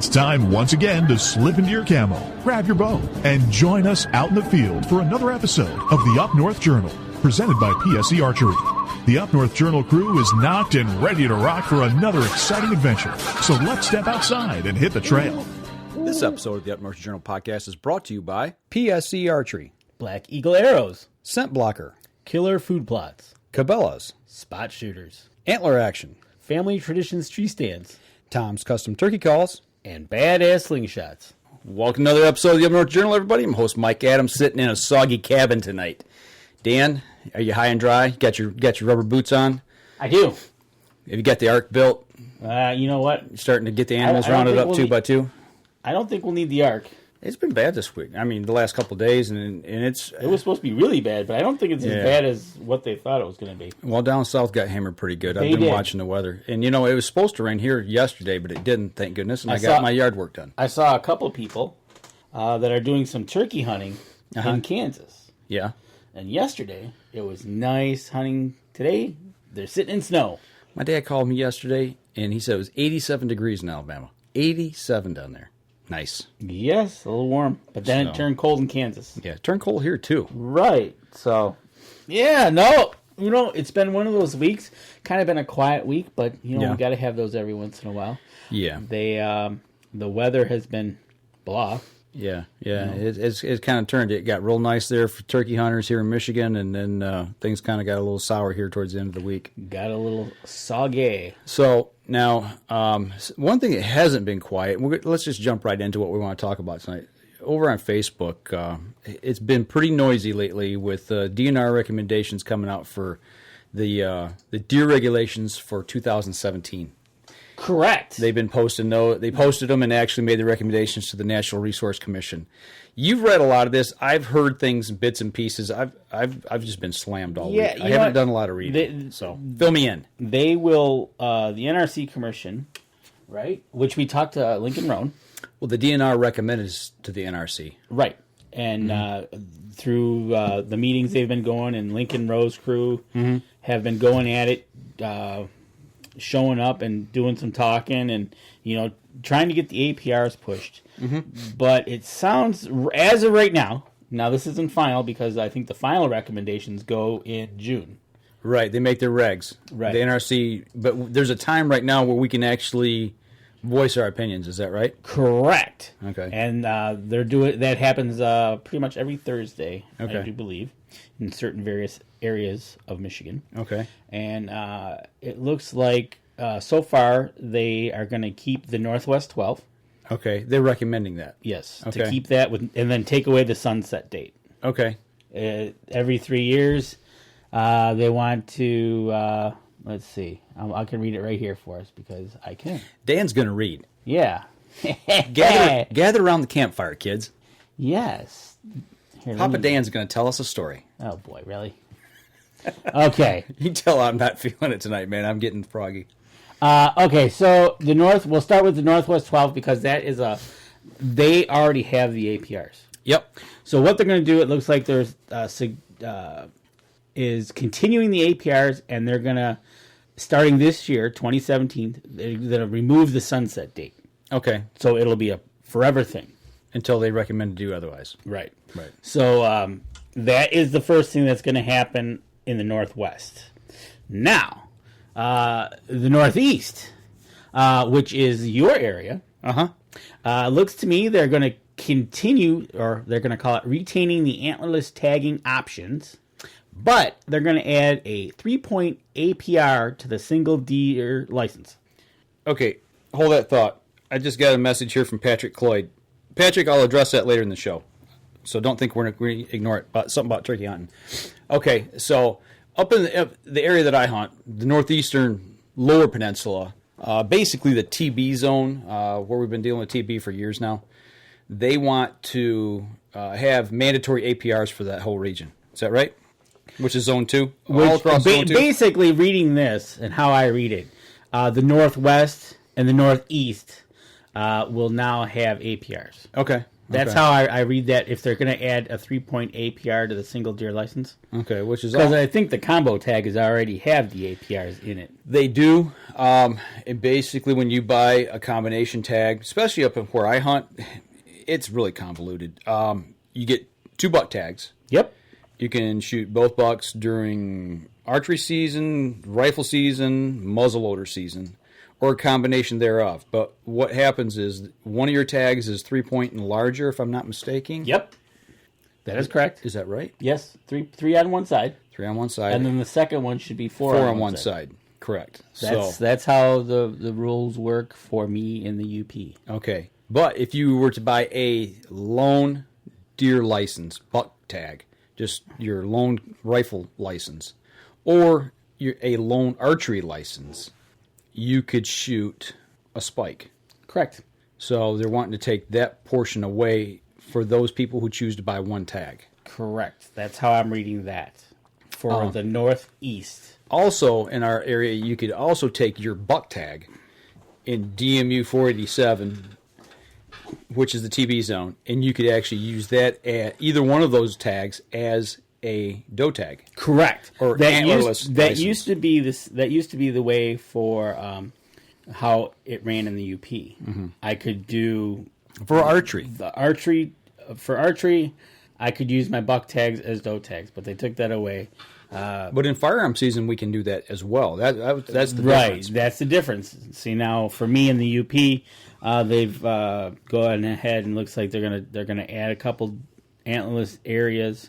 It's time once again to slip into your camo, grab your bow, and join us out in the field for another episode of the Up North Journal, presented by PSE Archery. The Up North Journal crew is knocked and ready to rock for another exciting adventure. So let's step outside and hit the trail. This episode of the Up North Journal podcast is brought to you by PSE Archery, Black Eagle Arrows, Scent Blocker, Killer Food Plots, Cabela's, Spot Shooters, Antler Action, Family Traditions Tree Stands, Tom's Custom Turkey Calls, and Badass Slingshots. Welcome to another episode of the Up North Journal, everybody. I'm host Mike Adams, sitting in a soggy cabin tonight. Dan, are you high and dry? Got your rubber boots on? I do. Have you got the ark built? You know what? You're starting to get the animals rounded up two by two? I don't think we'll need the ark. It's been bad this week. I mean, the last couple of days, and it's... It was supposed to be really bad, but I don't think it's as bad as what they thought it was going to be. Well, down south got hammered pretty good. I've been watching the weather. And, you know, it was supposed to rain here yesterday, but it didn't, thank goodness, and I got my yard work done. I saw a couple of people that are doing some turkey hunting in Kansas. Yeah. And yesterday, it was nice hunting. Today, they're sitting in snow. My dad called me yesterday, and he said it was 87 degrees in Alabama. 87 down there. Nice. Yes, a little warm. But then it turned cold in Kansas. Yeah, it turned cold here, too. Right. So, yeah, no. You know, it's been one of those weeks. Kind of been a quiet week, but, you know, we got to have those every once in a while. Yeah. The weather has been blah. Yeah. It's kind of turned. It got real nice there for turkey hunters here in Michigan, and then things kind of got a little sour here towards the end of the week. Got a little soggy. So now, one thing that hasn't been quiet, let's just jump right into what we want to talk about tonight. Over on Facebook, it's been pretty noisy lately with DNR recommendations coming out for the deer regulations for 2017. Correct. They've been posting they posted them and actually made the recommendations to the Natural Resource Commission. You've read a lot of this. I've heard things in bits and pieces. I've just been slammed all week. I haven't done a lot of reading. So fill me in. They will the NRC Commission, right? Which we talked to Lincoln Roan. Well, the DNR recommended to the NRC. Right. And through the meetings they've been going, and Lincoln Rowe's crew have been going at it, showing up and doing some talking and, you know, trying to get the APRs pushed. But it sounds, as of right now this isn't final because I think the final recommendations go in June. Right. They make their regs. Right. The NRC, but there's a time right now where we can actually voice our opinions. Is that right? Correct. Okay. And that happens pretty much every Thursday, I do believe, in certain various areas of Michigan. Okay. And it looks like so far they are going to keep the Northwest 12. Okay. They're recommending that. Yes. Okay. To keep that and then take away the sunset date. Okay. Every 3 years, they want to. Let's see. I can read it right here for us because I can. Dan's going to read. Yeah. Gather around the campfire, kids. Yes. Here, Papa Dan's going to tell us a story. Oh, boy, really? Okay. You can tell I'm not feeling it tonight, man. I'm getting froggy. Okay, so we'll start with the Northwest 12 because that is they already have the APRs. Yep. So what they're going to do, it looks like there's is continuing the APRs, and they're going to, starting this year, 2017, they're going to remove the sunset date. Okay. So it'll be a forever thing. Until they recommend to do otherwise. Right. So that is the first thing that's going to happen in the Northwest. Now, the Northeast, which is your area, looks to me they're going to continue, or they're going to call it retaining the antlerless tagging options, but they're going to add a 3-point APR to the single deer license. Okay, hold that thought. I just got a message here from Patrick Cloyd. Patrick, I'll address that later in the show. So don't think we're going to ignore it. But something about turkey hunting. Okay, so up in the area that I hunt, the northeastern lower peninsula, basically the TB zone, where we've been dealing with TB for years now, they want to have mandatory APRs for that whole region. Is that right? Which is Zone 2? All across Zone 2? Basically, reading this and how I read it, the Northwest and the Northeast will now have APRs. Okay. That's how I read that. If they're going to add a 3-point APR to the single deer license, Okay, which is because I think the combo tag is already have the APRs in it. They do. And basically, when you buy a combination tag, especially up where I hunt, it's really convoluted. You get 2 buck tags. Yep. You can shoot both bucks during archery season, rifle season, muzzleloader season, or a combination thereof. But what happens is one of your tags is 3-point and larger, if I'm not mistaken. Yep. That is correct. Is that right? Yes. Three on one side. 3 on one side. And then the second one should be 4 4 on one side. Correct. That's how the rules work for me in the UP. Okay. But if you were to buy a lone deer license, buck tag, just your lone rifle license, or a lone archery license, you could shoot a spike. Correct. So they're wanting to take that portion away for those people who choose to buy one tag. Correct. That's how I'm reading that for the Northeast. Also, in our area, you could also take your buck tag in DMU 487, which is the TB zone, and you could actually use that at either one of those tags as a doe tag. Correct. Or antlerless. That used to be this. That used to be the way for how it ran in the UP. Mm-hmm. I could do for archery. For archery, I could use my buck tags as doe tags, but they took that away. But in firearm season, we can do that as well. That's the difference. Right, that's the difference. See, now for me in the UP, they've gone ahead and looks like they're gonna add a couple antlerless areas.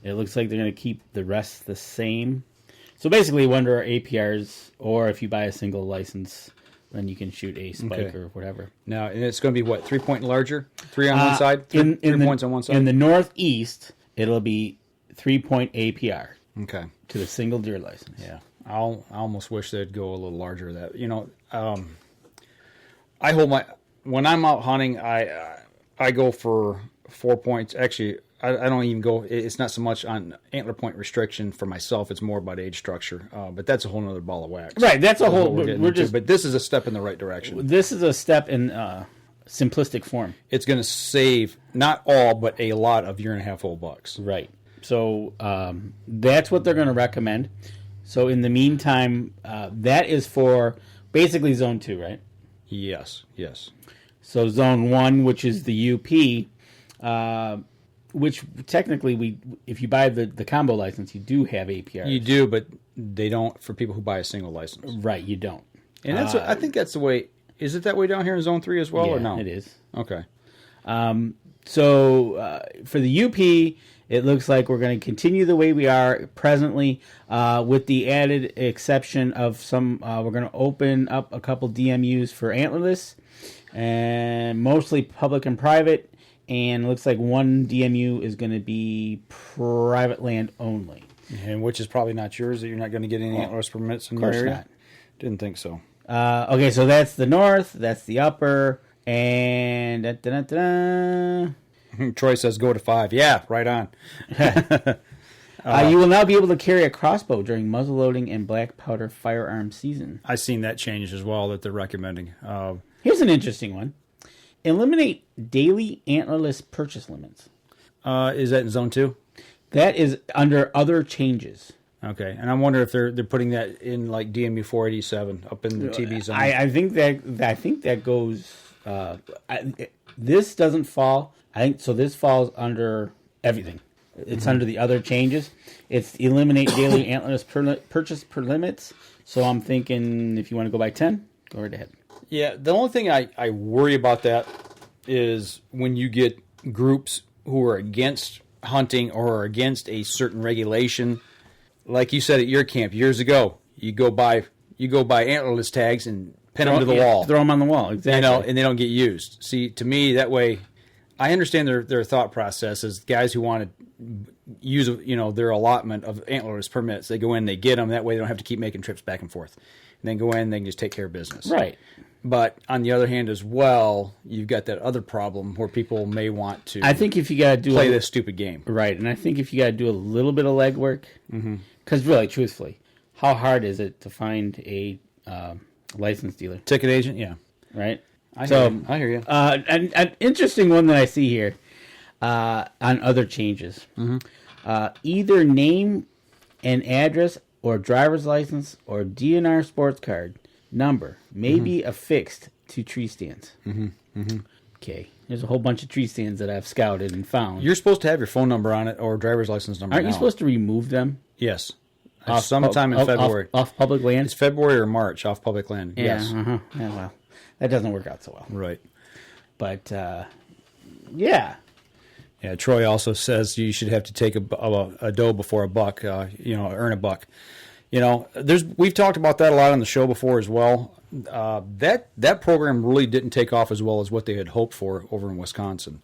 It looks like they're gonna keep the rest the same. So basically, under our APRs, or if you buy a single license, then you can shoot a spike or whatever. Now, and it's going to be what, 3-point and larger? 3 on one side, 3 points on one side. In the Northeast, it'll be 3-point APR. Okay. To the single deer license. Yeah. I almost wish they'd go a little larger. That I hold when I'm out hunting, I go for 4 points. Actually, I don't even go. It's not so much on Antler Point Restriction for myself. It's more about age structure. But that's a whole other ball of wax. Right. That's a whole. But this is a step in the right direction. This is a step in simplistic form. It's going to save not all, but a lot of 1.5-year-old bucks. Right. So that's what they're going to recommend. So in the meantime, that is for basically Zone 2, right? Yes. So Zone 1, which is the UP, which technically, if you buy the combo license, you do have APRs. You do, but they don't for people who buy a single license. Right, you don't. And that's I think that's the way. Is it that way down here in Zone 3 as well, or no? It is. Okay. So for the UP, it looks like we're going to continue the way we are presently, with the added exception of some. We're going to open up a couple DMUs for antlerless, and mostly public and private. And it looks like one DMU is going to be private land only, and which is probably not yours. That you're not going to get any antlerless permits in your area. Of course not. Didn't think so. Okay, so that's the north. That's the upper, and Troy says go to 5. Yeah, right on. You will now be able to carry a crossbow during muzzleloading and black powder firearm season. I've seen that change as well that they're recommending. Here's an interesting one. Eliminate daily antlerless purchase limits. Is that in Zone 2? That is under other changes. Okay, and I wonder if they're putting that in like DMU 487 up in the TB zone. I think that goes. This doesn't fall. I think so. This falls under everything. It's under the other changes. It's eliminate daily antlerless purchase per limits. So I'm thinking if you want to go by 10, go right ahead. Yeah, the only thing I worry about that is when you get groups who are against hunting or are against a certain regulation. Like you said at your camp years ago, you go buy antlerless tags and pin them to the wall. Throw them on the wall, exactly. And they don't get used. See, to me, that way, I understand their thought process is guys who want to use their allotment of antlerless permits. They go in, they get them. That way, they don't have to keep making trips back and forth. And then go in, they can just take care of business. Right. But on the other hand, as well, you've got that other problem where people may want to. I think if you got to play this stupid game, right? And I think if you got to do a little bit of legwork, because really, truthfully, how hard is it to find a license dealer, ticket agent? Yeah, right. I hear you. An interesting one that I see here on other changes. Either name and address or driver's license or DNR sports card number may be affixed to tree stands. Okay. There's a whole bunch of tree stands that I've scouted and found. You're supposed to have your phone number on it or driver's license number. Aren't you supposed to remove them? Yes. Sometime in February. Off public land? It's February or March off public land. Yeah, Yes. Yeah, well, that doesn't work out so well. Right. But, yeah. Yeah, Troy also says you should have to take a doe before a buck, earn a buck. We've talked about that a lot on the show before as well. That program really didn't take off as well as what they had hoped for over in Wisconsin.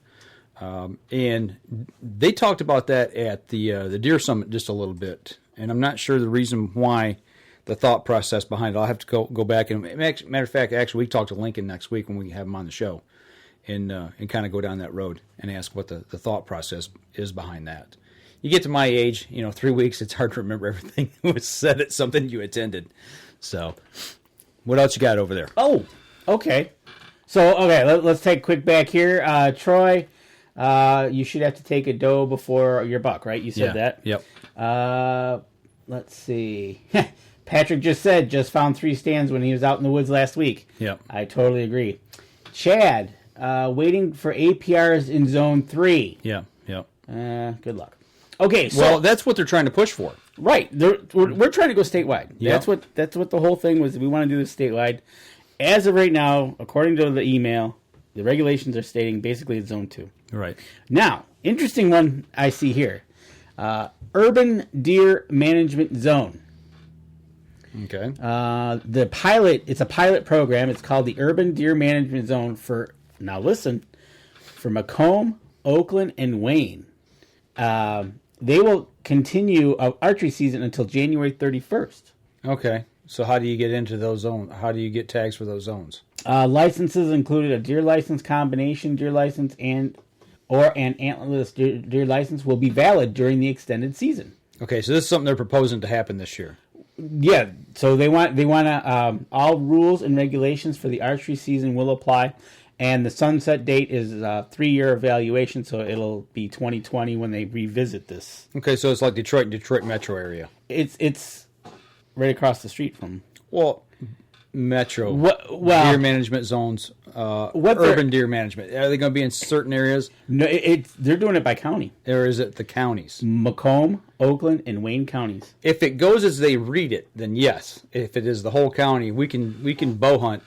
And they talked about that at the Deer Summit just a little bit. And I'm not sure the reason why, the thought process behind it. I'll have to go back. And matter of fact, actually, we talk to Lincoln next week when we have him on the show. And kind of go down that road and ask what the thought process is behind that. You get to my age, 3 weeks, it's hard to remember everything that was said at something you attended. So, what else you got over there? Oh, okay. So, let's take a quick back here. Troy, you should have to take a doe before your buck, right? You said that? Yep. Let's see. Patrick just found 3 stands when he was out in the woods last week. Yep. I totally agree. Chad, waiting for APRs in Zone 3. Yeah. Good luck. Okay, so... Well, that's what they're trying to push for. Right. We're trying to go statewide. Yep. That's what the whole thing was. We want to do this statewide. As of right now, according to the email, the regulations are stating basically it's Zone 2. Right. Now, interesting one I see here. Urban Deer Management Zone. Okay. It's a pilot program. It's called the Urban Deer Management Zone for Macomb, Oakland, and Wayne. They will continue archery season until January 31st. Okay. So how do you get into those zones? How do you get tags for those zones? Licenses included a deer license, combination deer license, or an antlerless deer license will be valid during the extended season. Okay, so this is something they're proposing to happen this year. Yeah, so they want to all rules and regulations for the archery season will apply, and the sunset date is a 3-year evaluation, so it'll be 2020 when they revisit this. Okay, so it's like Detroit metro area. It's right across the street from. Well, metro deer management zones, urban deer management. Are they going to be in certain areas? No, they're doing it by county. Or is it the counties? Macomb, Oakland, and Wayne counties. If it goes as they read it, then yes. If it is the whole county, we can bow hunt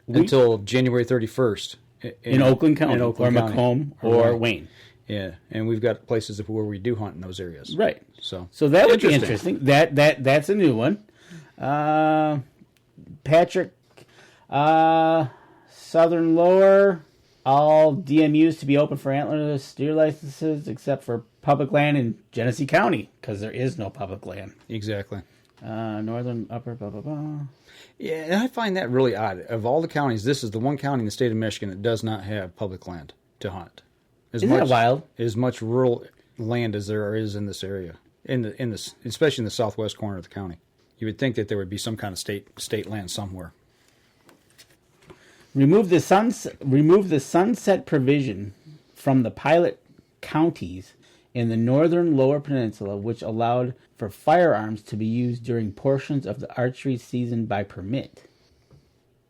until January 31st in Oakland County, or Macomb, or Wayne. Yeah, and we've got places where we do hunt in those areas. Right. So that would be interesting. That's a new one. Patrick, Southern Lower, all DMUs to be open for antlerless deer licenses except for public land in Genesee County because there is no public land. Exactly. Northern, Upper, blah, blah, blah. Yeah, and I find that really odd. Of all the counties, this is the one county in the state of Michigan that does not have public land to hunt. Isn't that wild? As much rural land as there is in this area, especially in the southwest corner of the county. You would think that there would be some kind of state land somewhere. Remove the sunset provision from the pilot counties in the northern Lower Peninsula, which allowed for firearms to be used during portions of the archery season by permit.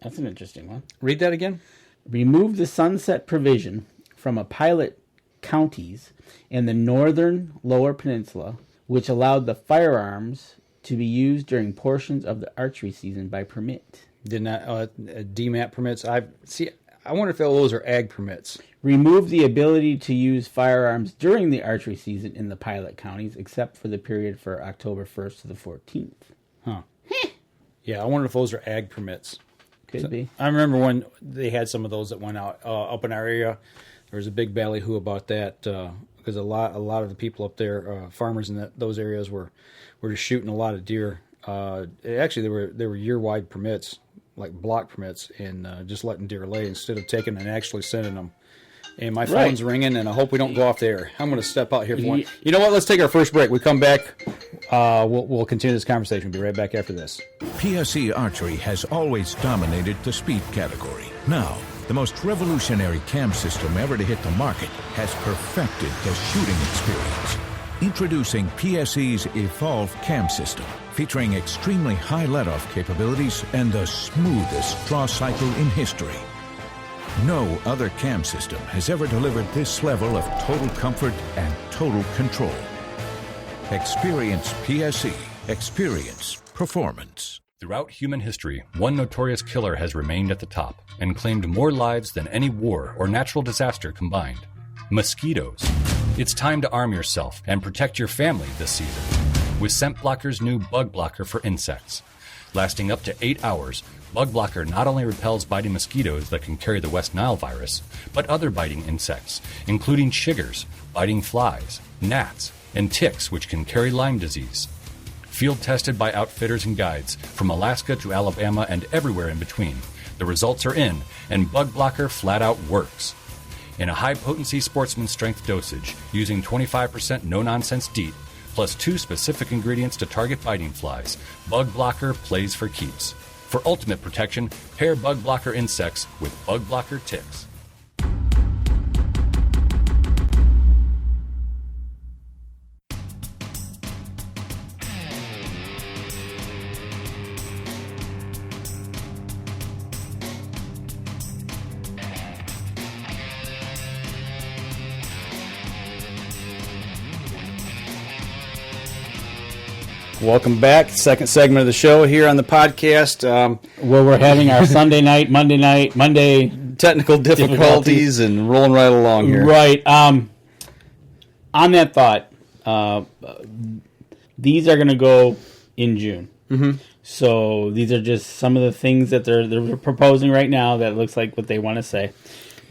That's an interesting one. Read that again. Remove the sunset provision from a pilot counties in the northern Lower Peninsula, which allowed the firearms to be used during portions of the archery season by permit. Did not DMAP permits. I wonder if those are ag permits. Remove the ability to use firearms during the archery season in the pilot counties, except for the period for October 1st to the 14th. Huh. Yeah, I wonder if those are ag permits. Could be. I remember when they had some of those that went out up in our area. There was a big ballyhoo about that because a lot of the people up there, farmers in those areas, were just shooting a lot of deer. Actually, they were year-wide permits, like block permits, and just letting deer lay instead of taking and actually sending them. And my phone's ringing, and I hope we don't go off the air. I'm going to step out here for one. You know what? Let's take our first break. We come back. We'll continue this conversation. We'll be right back after this. PSE Archery has always dominated the speed category. Now, the most revolutionary cam system ever to hit the market, has perfected the shooting experience. Introducing PSE's Evolve cam system, featuring extremely high let-off capabilities and the smoothest draw cycle in history. No other cam system has ever delivered this level of total comfort and total control. Experience PSE. Experience performance. Throughout human history, one notorious killer has remained at the top and claimed more lives than any war or natural disaster combined. Mosquitoes. It's time to arm yourself and protect your family this season with Scent Blocker's new Bug Blocker for insects. Lasting up to 8 hours, Bug Blocker not only repels biting mosquitoes that can carry the West Nile virus, but other biting insects, including chiggers, biting flies, gnats, and ticks which can carry Lyme disease. Field tested by outfitters and guides from Alaska to Alabama and everywhere in between. The results are in, and Bug Blocker flat out works. In a high-potency sportsman strength dosage, using 25% no-nonsense DEET, plus 2 specific ingredients to target biting flies, Bug Blocker plays for keeps. For ultimate protection, pair Bug Blocker insects with Bug Blocker ticks. Welcome back. Second segment of the show here on the podcast. Where we're having our Sunday night, Monday Technical difficulties and rolling right along here. Right. On that thought, these are going to go in June. Mm-hmm. So these are just some of the things that they're proposing right now that looks like what they want to say.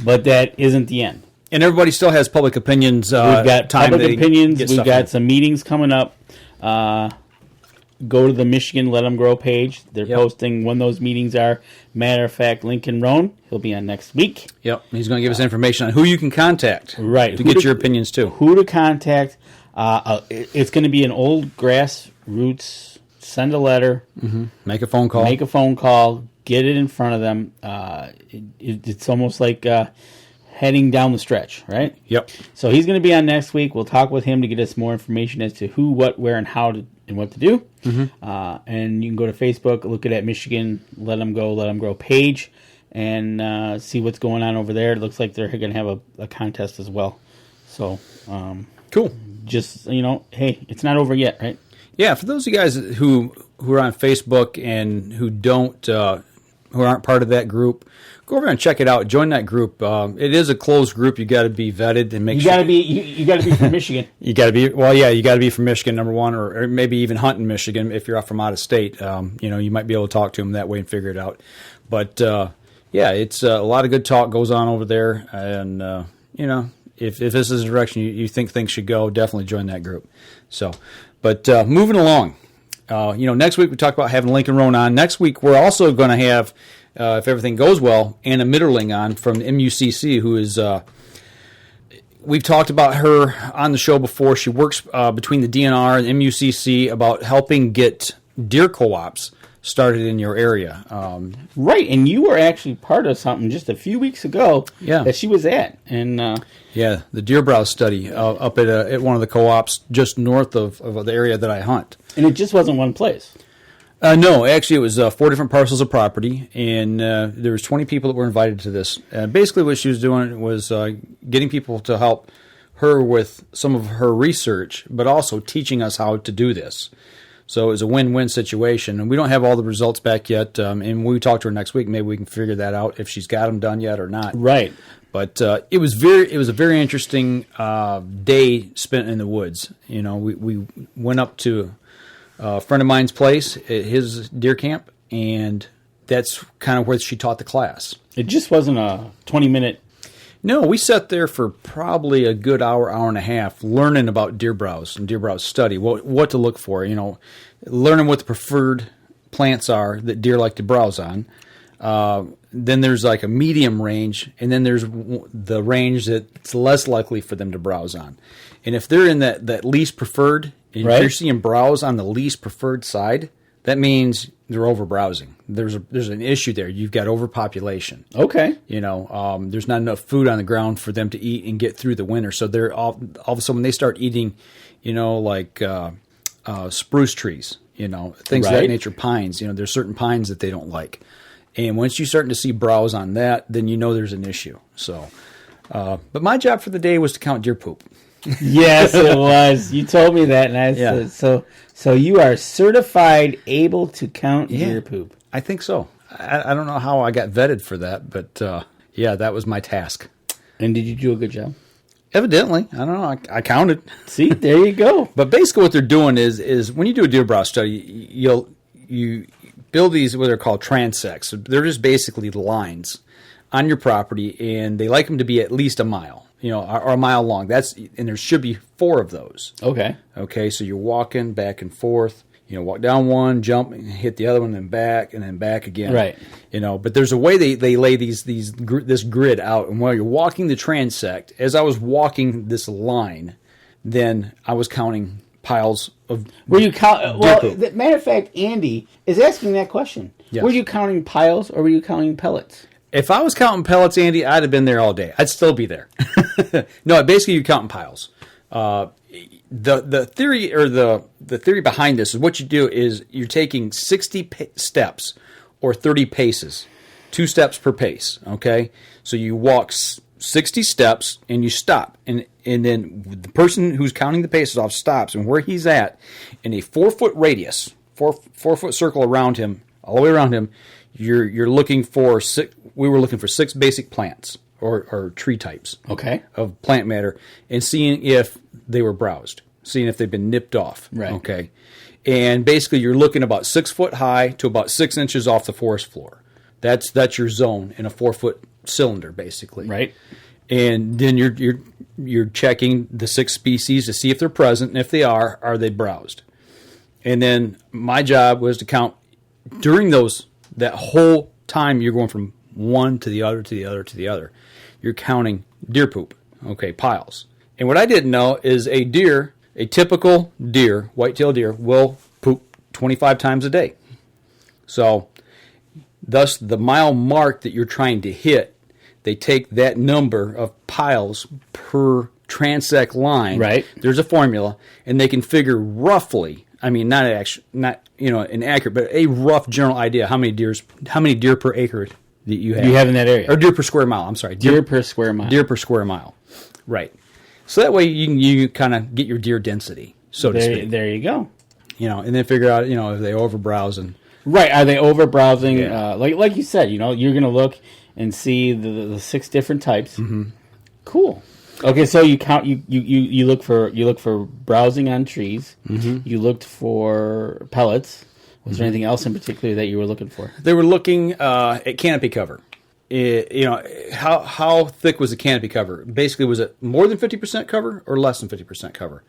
But that isn't the end. And everybody still has public opinions. We've got public opinions. We've got some meetings coming up. Go to the Michigan Let 'Em Grow page. They're posting when those meetings are. Matter of fact, Lincoln Roan, he'll be on next week. Yep, he's going to give us information on who you can contact. Right. To get your opinions, too. Who to contact. It's going to be an old grassroots, send a letter. Mm-hmm. Make a phone call. Get it in front of them. It's almost like heading down the stretch, right? Yep. So he's going to be on next week. We'll talk with him to get us more information as to who, what, where, and how to and what to do. Mm-hmm. And you can go to Facebook, look at that Michigan Let 'Em Grow page, and see what's going on over there. It looks like they're going to have a contest as well. So cool. Just hey, it's not over yet, right? Yeah. For those of you guys who are on Facebook and who aren't part of that group, go over and check it out. Join that group. It is a closed group. You got to be vetted and make sure. You got to be from Michigan. You got to be. Well, yeah, you got to be from Michigan, number one, or maybe even Hunting, Michigan, if you're from out of state. You might be able to talk to them that way and figure it out. But yeah, it's a lot of good talk goes on over there, and if this is the direction you think things should go, definitely join that group. So, but moving along. Next week we talked about having Lincoln Roan on. Next week we're also going to have, if everything goes well, Anna Mitterling on from MUCC, who is, we've talked about her on the show before. She works between the DNR and MUCC about helping get deer co-ops started in your area. Right, and you were actually part of something just a few weeks ago that she was at. And yeah, the deer browse study up at one of the co-ops just north of the area that I hunt. And it just wasn't one place. No, actually it was 4 different parcels of property, and there was 20 people that were invited to this. Basically what she was doing was getting people to help her with some of her research, but also teaching us how to do this. So it was a win-win situation, and we don't have all the results back yet. And when we talk to her next week, maybe we can figure that out if she's got them done yet or not. Right. But it was a very interesting day spent in the woods. We went up to a friend of mine's place at his deer camp, and that's kind of where she taught the class. It just wasn't a 20-minute. No, we sat there for probably a good hour and a half learning about deer browse and deer browse study, what to look for, learning what the preferred plants are that deer like to browse on. Then there's like a medium range, and then there's the range that's less likely for them to browse on. And if they're in that least preferred, and if you're seeing browse on the least preferred side, that means they're over browsing. There's an issue there. You've got overpopulation. Okay. There's not enough food on the ground for them to eat and get through the winter. So they're all of a sudden when they start eating, like spruce trees, things of that nature, pines. There's certain pines that they don't like. And once you start to see browse on that, then there's an issue. So, but my job for the day was to count deer poop. Yes, it was. You told me that, and I said, so you are certified able to count deer poop. I think so. I don't know how I got vetted for that, but that was my task. And did you do a good job? Evidently. I don't know. I counted. See, there you go. But basically what they're doing is when you do a deer browse study, you build these what are called transects. They're just basically lines on your property, and they like them to be at least a mile, or a mile long. And there should be 4 of those. Okay. Okay, so you're walking back and forth. Walk down one, jump, and hit the other one, and then back again. Right. But there's a way they lay this grid out, and while you're walking the transect, as I was walking this line, then I was counting piles of. Were you count? Well, matter of fact, Andy is asking that question. Yes. Were you counting piles or were you counting pellets? If I was counting pellets, Andy, I'd have been there all day. I'd still be there. No, basically you're counting piles. The theory or the theory behind this is what you do is you're taking 60 steps or 30 paces, 2 steps per pace. Okay, so you walk 60 steps and you stop, and then the person who's counting the paces off stops, and where he's at in a 4-foot radius, 4-foot circle around him, all the way around him, you're looking for 6. We were looking for 6 basic plants or tree types. Okay. Of plant matter, and seeing if they were browsed, seeing if they've been nipped off. Right. Okay. And basically you're looking about 6 foot high to about 6 inches off the forest floor. That's your zone in a 4-foot cylinder, basically. Right. And then you're checking the 6 species to see if they're present, and if they are they browsed? And then my job was to count during that whole time you're going from one to the other to the other to the other. You're counting deer poop, okay, piles. And what I didn't know is a typical deer, white-tailed deer, will poop 25 times a day. So, thus the mile mark that you're trying to hit, they take that number of piles per transect line. Right. There's a formula, and they can figure roughly, not inaccurate, but a rough general idea how many deer per acre that you have in that area. Or deer per square mile, I'm sorry. Deer per square mile. Deer per square mile. Right. So that way you kind of get your deer density, so to speak. There you go. And then figure out, if they overbrowse and. Right. Are they overbrowsing? Yeah. Like you said, you're going to look and see the 6 different types. Mm-hmm. Cool. Okay, so you count. You look for browsing on trees. Mm-hmm. You looked for pellets. Was there anything else in particular that you were looking for? They were looking at canopy cover. How thick was the canopy cover? Basically, was it more than 50% cover or less than 50% cover?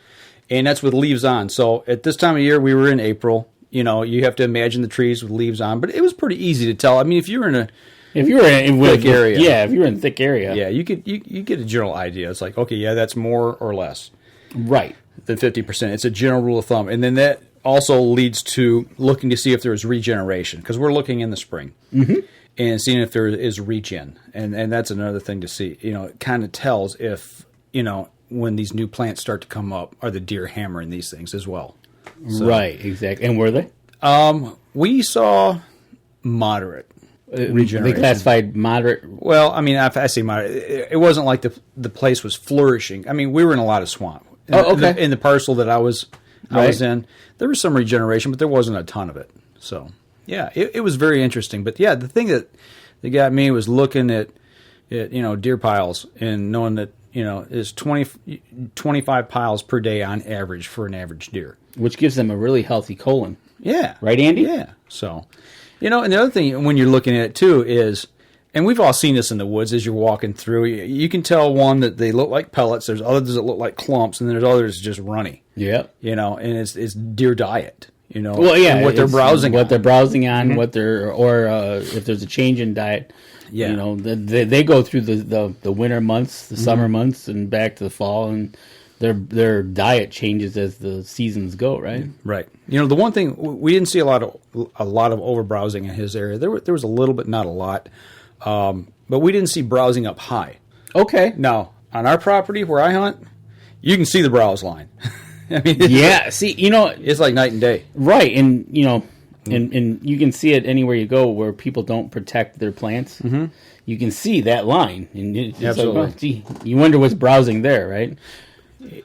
And that's with leaves on. So at this time of year, we were in April. You have to imagine the trees with leaves on, but it was pretty easy to tell. If you were in thick area, if you were in thick area, yeah, you get a general idea. It's like, okay, yeah, that's more or less, right, than 50%. It's a general rule of thumb, and then that also leads to looking to see if there is regeneration, because we're looking in the spring and seeing if there is regen, and that's another thing to see. It kind of tells if when these new plants start to come up, are the deer hammering these things as well? So, right, exactly. And were they? We saw moderate regeneration. They classified moderate. Well, if I say moderate, it wasn't like the place was flourishing. We were in a lot of swamp. In the parcel that I was in, there was some regeneration, but there wasn't a ton of it. So, yeah, it was very interesting. But yeah, the thing that got me was looking at deer piles and knowing that is 25 piles per day on average for an average deer, which gives them a really healthy colon. Yeah, right, Andy. Yeah. So, and the other thing when you're looking at it too is, and we've all seen this in the woods as you're walking through, you can tell one that they look like pellets. There's others that look like clumps, and there's others just runny. Yeah. And it's deer diet. Well, yeah, and what they're browsing on. They're browsing on, what they're, or if there's a change in diet. Yeah. They go through the winter months, the summer months, and back to the fall, and their diet changes as the seasons go, right? Right. You know, the one thing we didn't see a lot of overbrowsing in his area. There was a little bit, not a lot, but we didn't see browsing up high. Okay. Now on our property where I hunt, you can see the browse line. I mean, Yeah. See, it's like night and day. right, and and you can see it anywhere you go where people don't protect their plants. Mm-hmm. You can see that line, and it's Absolutely. like, oh, gee, you wonder what's browsing there, right?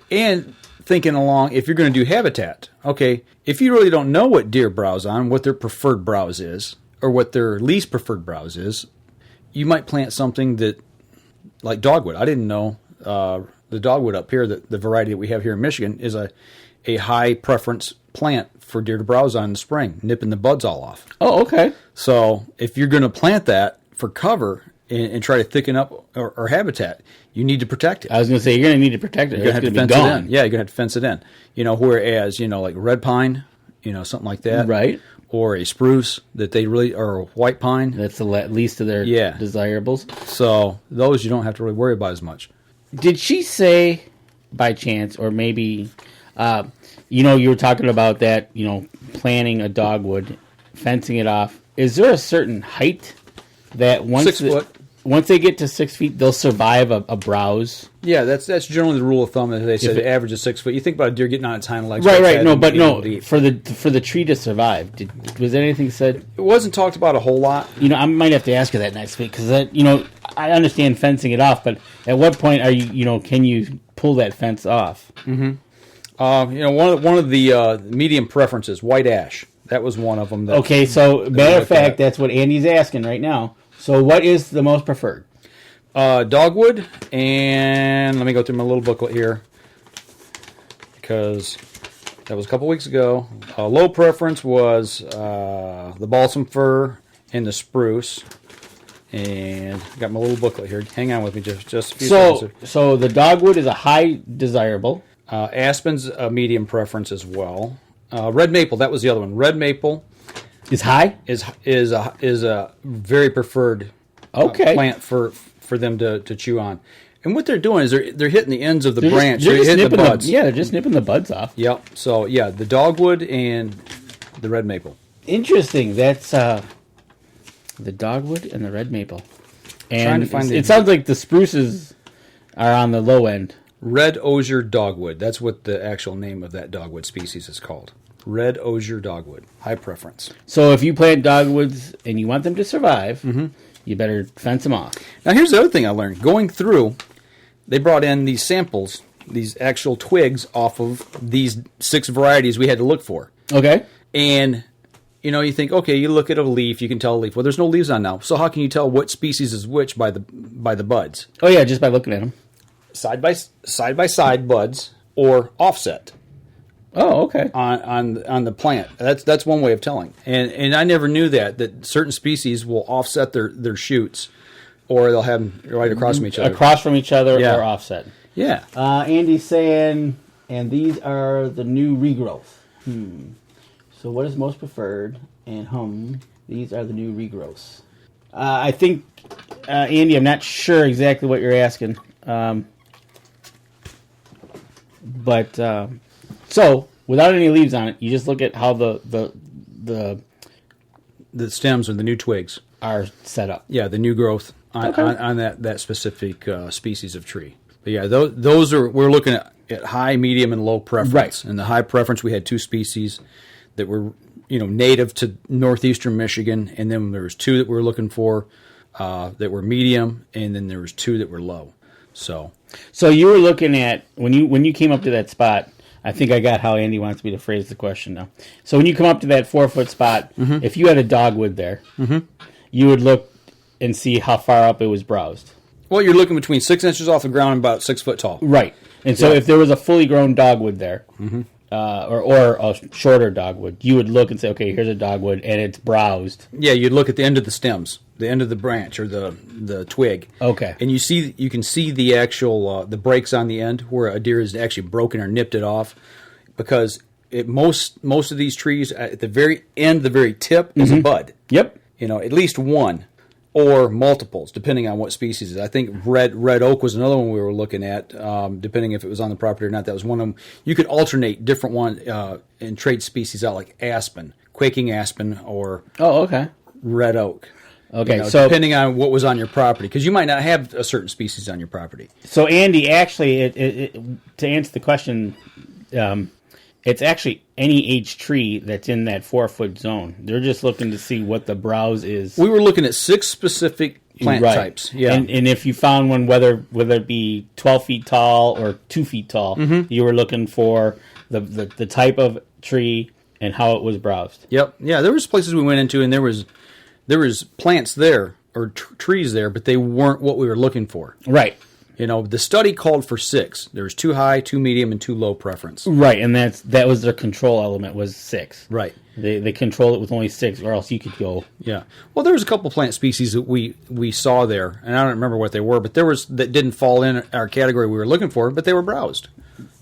And thinking along, if you're going to do habitat, okay, if you really don't know what deer browse on, what their preferred browse is, or what their least preferred browse is, you might plant something that, like dogwood. I didn't know the dogwood up here, the variety that we have here in Michigan, is a high preference plant for deer to browse on in the spring, nipping the buds all off. Oh, okay. So if you're going to plant that for cover and try to thicken up or habitat, you need to protect it. I was going to say, you're going to need to protect it. You're going to have to It's fence gonna be it gone. in. Yeah, you're going to have to fence it in. Whereas, like red pine, something like that. Right. Or a spruce that they really, or a white pine. That's the least of their desirables. So those you don't have to really worry about as much. Did she say, by chance, or maybe, you were talking about that, planting a dogwood, fencing it off. Is there a certain height that once 6 foot. Once they get to 6 feet, they'll survive a browse? Yeah, that's generally the rule of thumb. As they say, the average is 6 foot. You think about a deer getting on its hind legs. Right. No, but no, for the tree to survive, was anything said? It wasn't talked about a whole lot. I might have to ask her that next week because I understand fencing it off, but at what point are you can you pull that fence off? Mm-hmm. One of the medium preferences, white ash. That was one of them. Okay, so matter of fact, that's what Andy's asking right now. So what is the most preferred? Dogwood, and let me go through my little booklet here because that was a couple weeks ago. Low preference was the balsam fir and the spruce. And I got my little booklet here. Hang on with me just a few seconds. So the dogwood is a high desirable. Aspen's a medium preference as well. Red maple, that was the other one. Red maple is high. Is a very preferred plant for them to chew on. And what they're doing is they're hitting the ends of the branch. They're hitting the buds. They're just nipping the buds off. Yep. So the dogwood and the red maple. Interesting. That's the dogwood and the red maple. And trying to find it sounds like the spruces are on the low end. Red osier dogwood. That's what the actual name of that dogwood species is called. Red osier dogwood. High preference. So if you plant dogwoods and you want them to survive, you better fence them off. Now here's the other thing I learned. Going through, they brought in these samples, these actual twigs off of these 6 varieties we had to look for. Okay. And you think, okay, you look at a leaf, you can tell a leaf. Well, there's no leaves on now. So how can you tell what species is which by the buds? Oh yeah, just by looking at them. Side by side buds or offset. Oh, okay. On the plant. That's one way of telling. And I never knew that certain species will offset their shoots, or they'll have them right across from each other. Across from each other or offset. Yeah. Andy's saying, and these are the new regrowth. So what is most preferred? And these are the new regrowths. I think, Andy, I'm not sure exactly what you're asking. But so without any leaves on it, you just look at how the stems or the new twigs are set up. Yeah, the new growth on that specific species of tree. But yeah, those are, we're looking at high, medium, and low preference. Right. And the high preference, we had 2 species that were native to northeastern Michigan, and then there was 2 that we were looking for that were medium, and then there was 2 that were low. So you were looking at when you came up to that spot. I think I got how Andy wants me to phrase the question now. So when you come up to that 4-foot spot, if you had a dogwood there, you would look and see how far up it was browsed. Well, you're looking between 6 inches off the ground and about 6 foot tall. Right. And so if there was a fully grown dogwood there, or a shorter dogwood, you would look and say, okay, here's a dogwood, and it's browsed. Yeah, you'd look at the end of the stems, the end of the branch or the twig. Okay. And you can see the actual the breaks on the end where a deer has actually broken or nipped it off, because most of these trees at the very end, the very tip is a bud. Yep. At least one. or multiples, depending on what species. I think red oak was another one we were looking at, depending if it was on the property or not. That was one of them. You could alternate different one and trade species out, like aspen, quaking aspen, or red oak. Okay, so depending on what was on your property, because you might not have a certain species on your property. So, Andy, actually, to answer the question, it's actually any age tree that's in that 4-foot zone. They're just looking to see what the browse is. We were looking at 6 specific plant types. Yeah, and if you found one, whether it be 12 feet tall or 2 feet tall, you were looking for the type of tree and how it was browsed. Yep. Yeah, there was places we went into, and there was plants there or trees there, but they weren't what we were looking for. Right. The study called for 6. There was 2 high, 2 medium, and 2 low preference. Right, and that was their control element, was 6. Right. They control it with only 6, or else you could go. Yeah. Well, there was a couple plant species that we saw there, and I don't remember what they were, but that didn't fall in our category we were looking for, but they were browsed.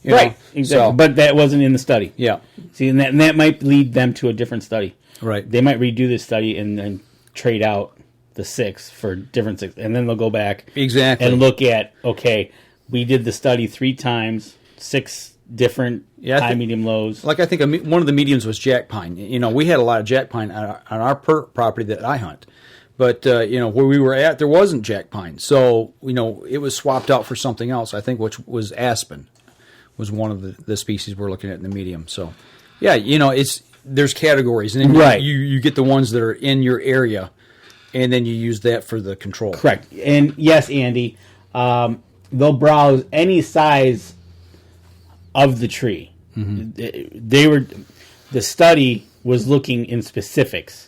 Right, exactly. So, but that wasn't in the study. Yeah. See, and that might lead them to a different study. Right. They might redo this study and then trade out the 6 for different 6, and then they'll go back and look at, okay, we did the study 3 times, 6 different high, medium, lows. Like I think one of the mediums was jack pine. We had a lot of jack pine on our property that I hunt, but where we were at, there wasn't jack pine, so it was swapped out for something else. I think which was aspen was one of the species we're looking at in the medium. So yeah, there's categories, and then you get the ones that are in your area. And then you use that for the control. Correct. And yes, Andy, they'll browse any size of the tree. Mm-hmm. The study was looking in specifics.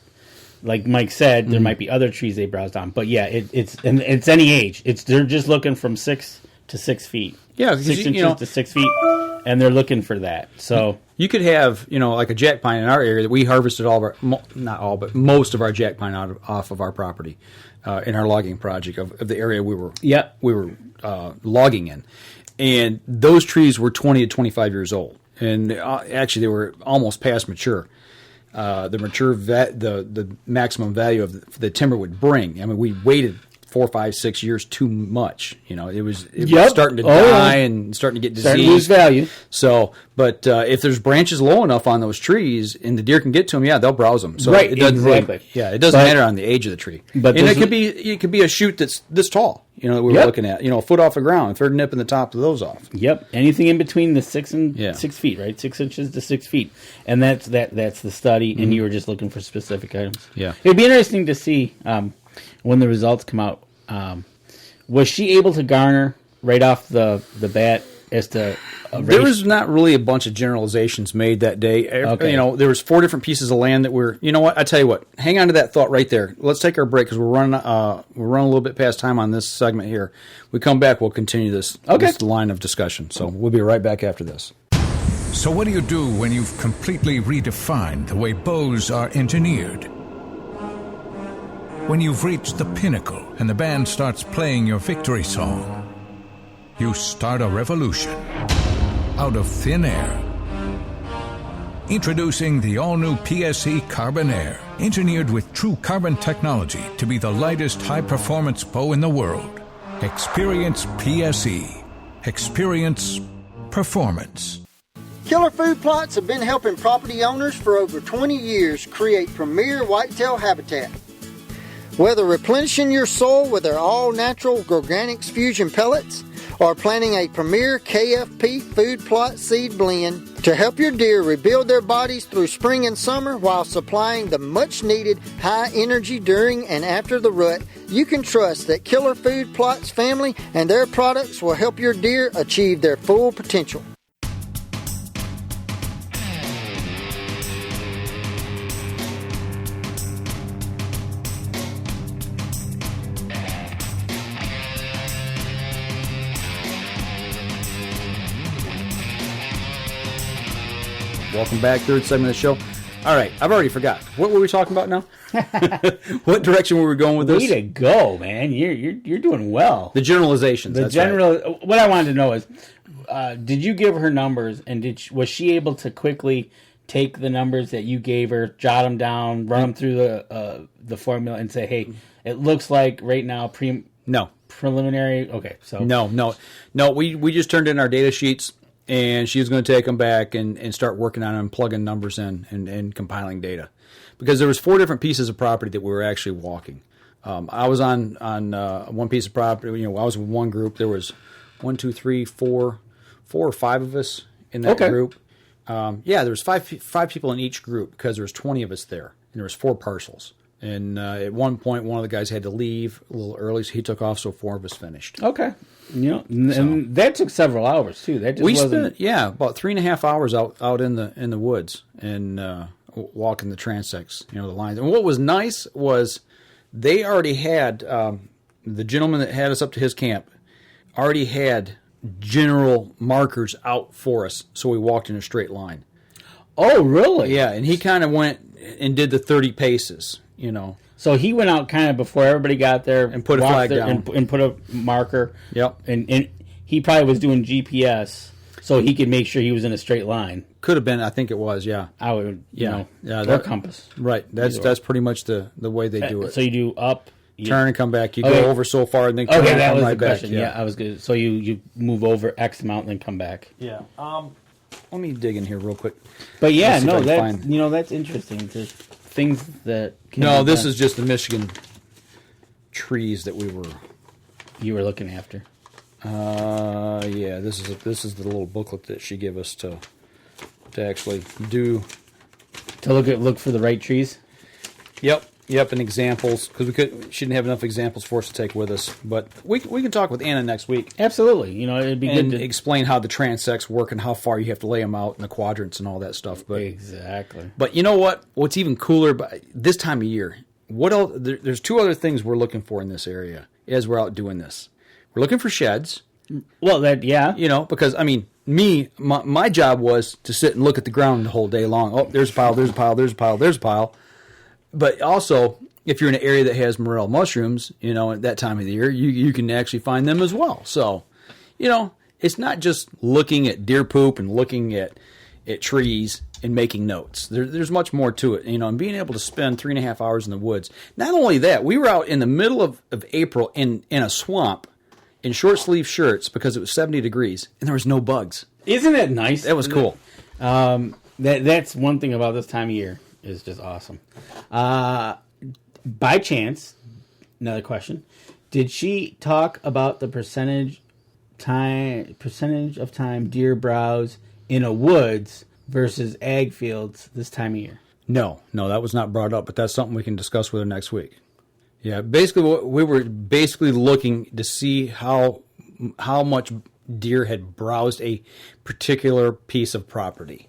Like Mike said, there might be other trees they browsed on, but yeah, it's any age. They're just looking from 6 to 6 feet. Yeah, 6 inches to 6 feet, and they're looking for that. So you could have, like a jack pine in our area that we harvested not all, but most of our jack pine off of our property in our logging project of the area we were logging in, and those trees were 20 to 25 years old, and actually they were almost past mature. The maximum value of the timber would bring. I mean, we waited 4, 5, 6 years too much. It was starting to die and starting to get diseased. Starting to lose value. So, but if there's branches low enough on those trees and the deer can get to them, they'll browse them. So right, it doesn't exactly. It doesn't matter on the age of the tree. But it could be a shoot that's this tall. That we were looking at. A foot off the ground. If they're nipping the top of those off. Yep. Anything in between the 6 and 6 feet, right? 6 inches to 6 feet, and that's the study. And you were just looking for specific items. Yeah. It'd be interesting to see. When the results come out, was she able to garner right off the bat as to there was not really a bunch of generalizations made that day. Okay. There was 4 different pieces of land that were. You know what? I tell you what. Hang on to that thought right there. Let's take our break because we're running a little bit past time on this segment here. We come back, we'll continue this line of discussion. So we'll be right back after this. So what do you do when you've completely redefined the way bows are engineered? When you've reached the pinnacle and the band starts playing your victory song, you start a revolution out of thin air. Introducing the all-new PSE Carbon Air, engineered with true carbon technology to be the lightest high-performance bow in the world. Experience PSE. Experience performance. Killer Food Plots have been helping property owners for over 20 years create premier whitetail habitat. Whether replenishing your soil with their all-natural Organics Fusion pellets or planting a premier KFP food plot seed blend to help your deer rebuild their bodies through spring and summer while supplying the much-needed high energy during and after the rut, you can trust that Killer Food Plots family and their products will help your deer achieve their full potential. Welcome back, third segment of the show. All right, I've already forgot. What were we talking about now? What direction were we going with this? Way to go, man! You're doing well. The generalizations. What I wanted to know is, did you give her numbers, and was she able to quickly take the numbers that you gave her, jot them down, run them through the formula, and say, hey, It looks like right now No. preliminary. Okay, so No. We just turned in our data sheets, and she was going to take them back and start working on them, plugging numbers in, and compiling data, because there was 4 different pieces of property that we were actually walking. I was on one piece of property. I was with one group. There was 1, 2, 3, 4 or 5 of us in that group. There was five people in each group because there was 20 of us there, and there was 4 parcels. And at one point, one of the guys had to leave a little early, so he took off. So 4 of us finished. Okay, and that took several hours too. That just wasn't... spent about 3.5 hours out in the woods and walking the transects, the lines. And what was nice was they already had the gentleman that had us up to his camp already had general markers out for us, so we walked in a straight line. Oh, really? Yeah, and he kind of went and did the 30 paces. So he went out kind of before everybody got there and put a flag down and put a marker. Yep. And he probably was doing GPS so he could make sure he was in a straight line. Could have been. I think it was. Yeah. I would. Yeah. Or compass. Right. That's pretty much the way they do it. So you do up, turn and come back. You go over so far and then turn and come right back. Question. Yeah, I was good. So you move over X amount and then come back. Yeah. Let me dig in here real quick. But yeah, that's interesting. There's things that this is just the Michigan trees that you were looking after. This is the little booklet that she gave us to actually do, to look for the right trees. Yep, and examples, because she didn't have enough examples for us to take with us. But we can talk with Anna next week. Absolutely, it'd be good to explain how the transects work and how far you have to lay them out and the quadrants and all that stuff. But exactly. But you know what? What's even cooler? By this time of year, what else? There's 2 other things we're looking for in this area as we're out doing this. We're looking for sheds. Well, because my job was to sit and look at the ground the whole day long. Oh, there's a pile, there's a pile, there's a pile, there's a pile. But also, if you're in an area that has morel mushrooms, at that time of the year, you can actually find them as well. So, it's not just looking at deer poop and looking at trees and making notes. There's much more to it, and being able to spend 3.5 hours in the woods. Not only that, we were out in the middle of April in a swamp in short sleeve shirts because it was 70 degrees and there was no bugs. Isn't that nice? That was cool. That's one thing about this time of year. Is just awesome. By chance, another question: did she talk about the percentage of time deer browse in a woods versus ag fields this time of year? No, that was not brought up, but that's something we can discuss with her next week. Yeah, basically, we were looking to see how much deer had browsed a particular piece of property.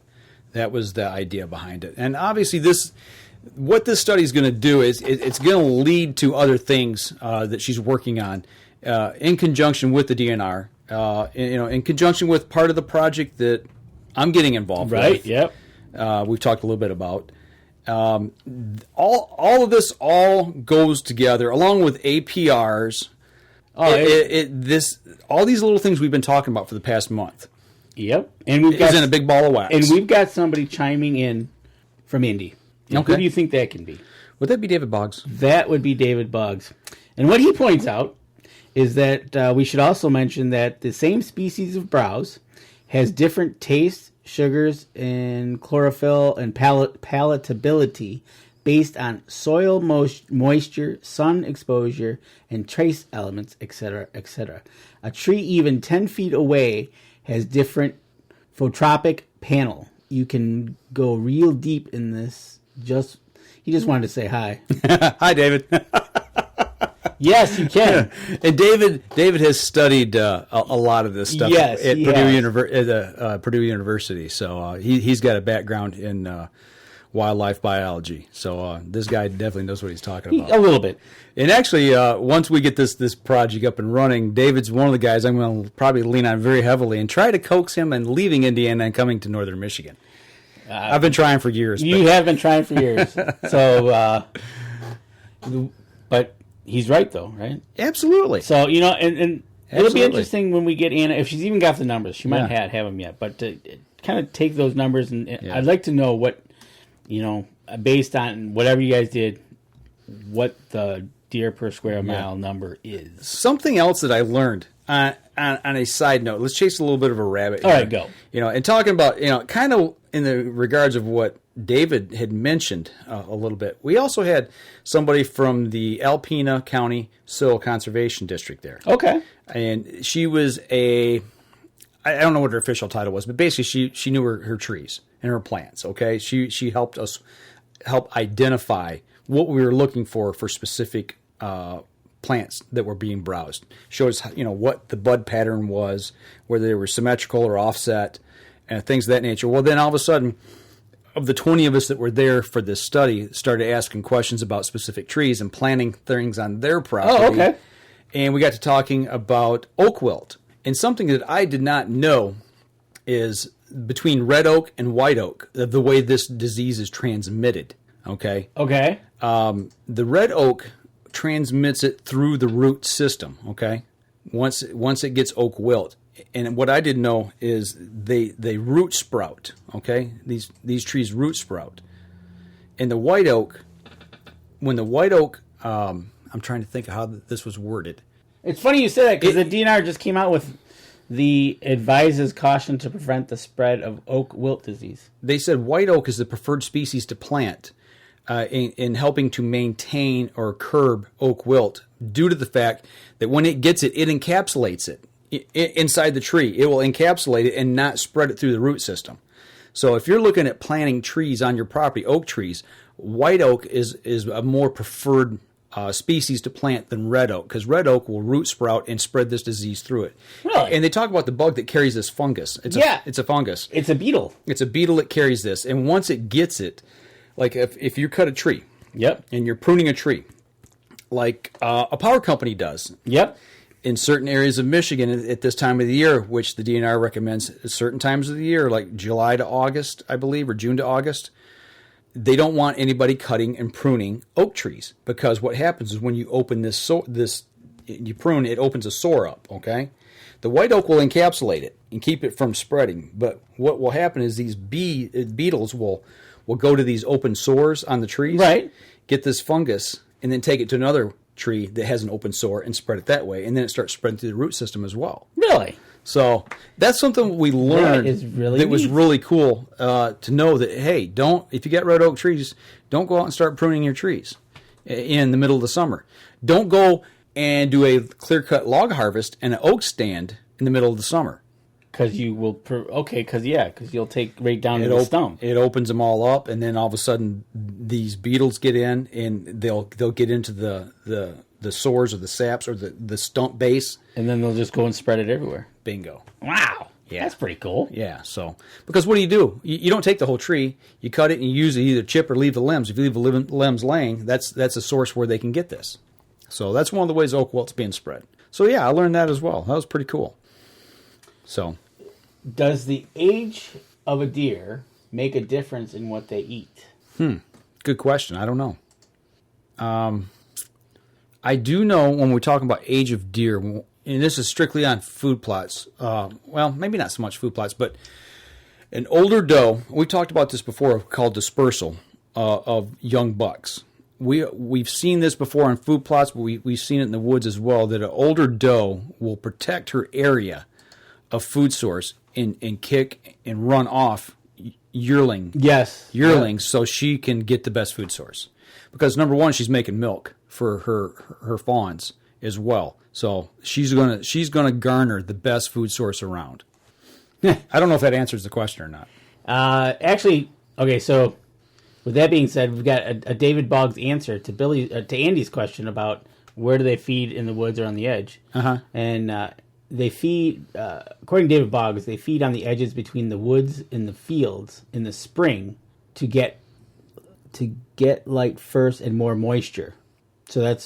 That was the idea behind it. And obviously what this study is going to do is it's going to lead to other things that she's working on in conjunction with the DNR, in conjunction with part of the project that I'm getting involved with. Right, yep. We've talked a little bit about. All of this all goes together along with APRs. All these little things we've been talking about for the past month. Yep, and we've got in a big ball of wax, and we've got somebody chiming in from Indy. Okay. Who do you think that can be? Would that be David Boggs? That would be David Boggs. And what he points out is that we should also mention that the same species of browse has different tastes, sugars, and chlorophyll and palatability based on soil moisture, sun exposure, and trace elements, etc., etc. A tree even 10 feet away has different phototropic panel. You can go real deep in this. He just wanted to say hi. Hi, David. Yes, you can. And David has studied a lot of this stuff at Purdue University. So he's got a background in wildlife biology. So this guy definitely knows what he's talking about. A little bit. And actually, once we get this project up and running, David's one of the guys I'm going to probably lean on very heavily and try to coax him and leaving Indiana and coming to Northern Michigan. I've been trying for years. You have been trying for years. So, but he's right, though, right? Absolutely. So, and it'll be interesting when we get Anna, if she's even got the numbers. She might have them yet. But to kind of take those numbers, and I'd like to know what, based on whatever you guys did, what the deer per square mile number is. Something else that I learned on a side note. Let's chase a little bit of a rabbit. All right, go. And talking about, kind of in the regards of what David had mentioned a little bit. We also had somebody from the Alpena County Soil Conservation District there. Okay. And she was I don't know what her official title was, but basically she knew her trees and her plants, okay? She helped us identify what we were looking for specific plants that were being browsed. Showed us, what the bud pattern was, whether they were symmetrical or offset, and things of that nature. Well, then all of a sudden, of the 20 of us that were there for this study, started asking questions about specific trees and planting things on their property. Oh, okay. And we got to talking about oak wilt. And something that I did not know is between red oak and white oak, the way this disease is transmitted. Okay? Okay. The red oak transmits it through the root system, okay? Once it gets oak wilt. And what I didn't know is they root sprout, okay? These trees root sprout. And the white oak, when the white oak, I'm trying to think of how this was worded. It's funny you say that because the DNR just came out with the advises caution to prevent the spread of oak wilt disease. They said white oak is the preferred species to plant in helping to maintain or curb oak wilt due to the fact that when it gets it encapsulates it. Inside the tree. It will encapsulate it and not spread it through the root system. So if you're looking at planting trees on your property, oak trees, white oak is a more preferred species to plant than red oak, because red oak will root sprout and spread this disease through it. Really? And they talk about the bug that carries this fungus. It's a fungus. It's a beetle. It's a beetle that carries this. And once it gets it, like if you cut a tree, yep, and you're pruning a tree, like a power company does, yep, in certain areas of Michigan at this time of the year, which the DNR recommends at certain times of the year, like July to August, I believe, or June to August, they don't want anybody cutting and pruning oak trees, because what happens is when you open you prune, it opens a sore up, okay? The white oak will encapsulate it and keep it from spreading, but what will happen is these beetles will go to these open sores on the trees, right, get this fungus, and then take it to another tree that has an open sore and spread it that way, and then it starts spreading through the root system as well. Really? So that's something we learned that was really cool to know that, hey, if you got red oak trees, don't go out and start pruning your trees in the middle of the summer. Don't go and do a clear-cut log harvest and an oak stand in the middle of the summer. Because you will, because you'll take right down to the stump. It opens them all up, and then all of a sudden these beetles get in, and they'll get into the sores or the saps or the stump base. And then they'll just go and spread it everywhere. Bingo. Wow. Yeah. That's pretty cool. Yeah, so, because what do? You don't take the whole tree. You cut it and you usually either chip or leave the limbs. If you leave the limbs laying, that's a source where they can get this. So that's one of the ways oak wilt's being spread. So yeah, I learned that as well. That was pretty cool. So, does the age of a deer make a difference in what they eat? Good question. I don't know. I do know when we're talking about age of deer, and this is strictly on food plots. Well, maybe not so much food plots, but an older doe. We talked about this before, called dispersal of young bucks. We've seen this before on food plots, but we've seen it in the woods as well. That an older doe will protect her area of food source and kick and run off yearlings, so she can get the best food source. Because number one, she's making milk for her fawns as well. So she's gonna garner the best food source around. I don't know if that answers the question or not. Actually, okay. So with that being said, we've got a David Boggs answer to Andy's question about where do they feed in the woods or on the edge. And they feed, according to David Boggs, they feed on the edges between the woods and the fields in the spring to get light first and more moisture. So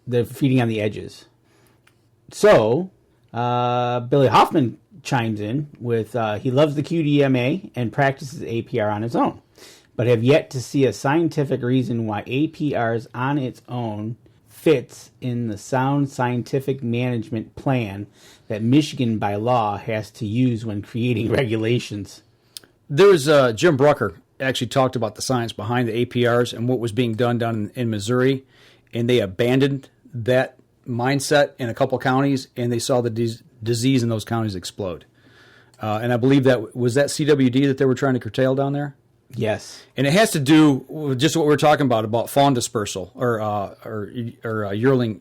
they're feeding on the edges. So Billy Hoffman chimes in with he loves the QDMA and practices APR on his own, but have yet to see a scientific reason why APRs on its own fits in the sound scientific management plan that Michigan by law has to use when creating regulations. There's Jim Brucker actually talked about the science behind the APRs and what was being done down in Missouri, and they abandoned that mindset in a couple counties, and they saw the disease in those counties explode. And I believe that was that CWD that they were trying to curtail down there. Yes, and it has to do with just what we're talking about fawn dispersal or yearling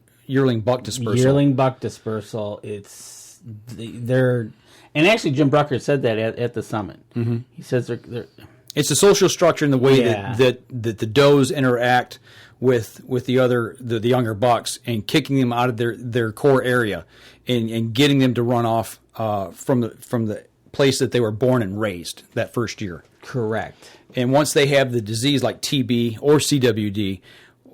buck dispersal. Yearling buck dispersal. They're and actually Jim Brucker said that at the summit. Mm-hmm. He says they're it's the social structure and the way that the does interact with the younger bucks and kicking them out of their core area and getting them to run off from the place that they were born and raised that first year. Correct. And once they have the disease like TB or CWD,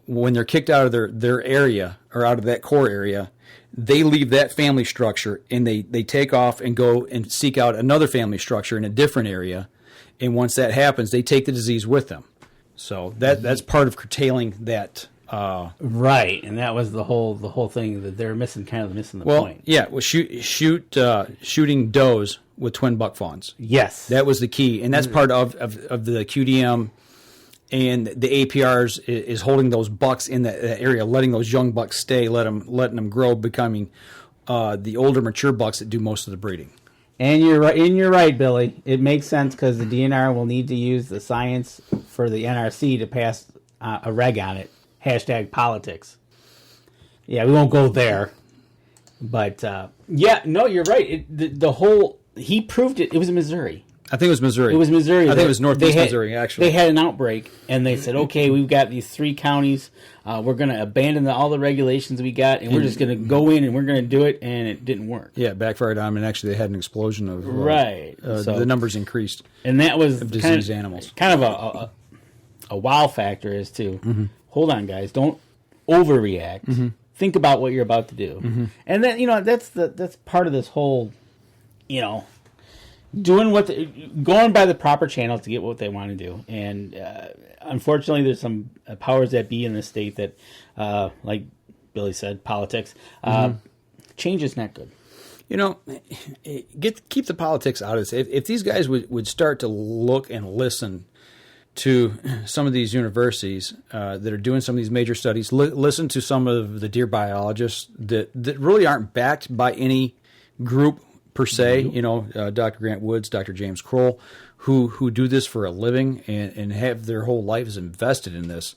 when they're kicked out of their area or out of that core area, they leave that family structure and they take off and go and seek out another family structure in a different area. And once that happens, they take the disease with them. So that's part of curtailing that. Right, and that was the whole thing that they're missing the point. Yeah, well, shooting does with twin buck fawns. Yes, that was the key, and that's part of the QDM and the APRs is holding those bucks in that area, letting those young bucks stay, letting them grow, becoming the older mature bucks that do most of the breeding. And you're right, Billy. It makes sense because the DNR will need to use the science for the NRC to pass a reg on it. #politics. Yeah, we won't go there. But, you're right. He proved it. It was in Missouri. I think it was Missouri. I think it was northeast Missouri, actually. They had an outbreak, and they said, okay, we've got these 3 counties. We're going to abandon all the regulations we got, and we're just going to go in, and we're going to do it, and it didn't work. Yeah, it backfired on them, and actually they had an explosion of... So the numbers increased. And that was... Of diseased animals. Kind of a wow factor as to, hold on, guys, don't overreact. Mm-hmm. Think about what you're about to do. Mm-hmm. And then, that's part of this whole, going by the proper channels to get what they want to do. And unfortunately, there's some powers that be in the state that, like Billy said, politics. Change is not good. Keep the politics out of this. If these guys would start to look and listen to some of these universities that are doing some of these major studies, listen to some of the deer biologists that really aren't backed by any group per se, Dr. Grant Woods, Dr. James Kroll, who do this for a living and have their whole lives invested in this.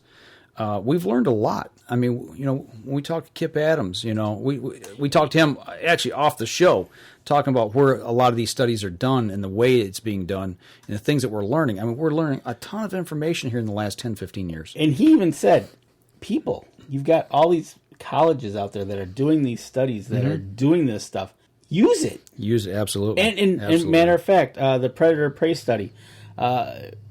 We've learned a lot. I mean, when we talked to Kip Adams, we talked to him actually off the show, talking about where a lot of these studies are done and the way it's being done and the things that we're learning. I mean, we're learning a ton of information here in the last 10, 15 years. And he even said, you've got all these colleges out there that are doing these studies, that are doing this stuff. Use it. Use it, absolutely. And matter of fact, the predator-prey study,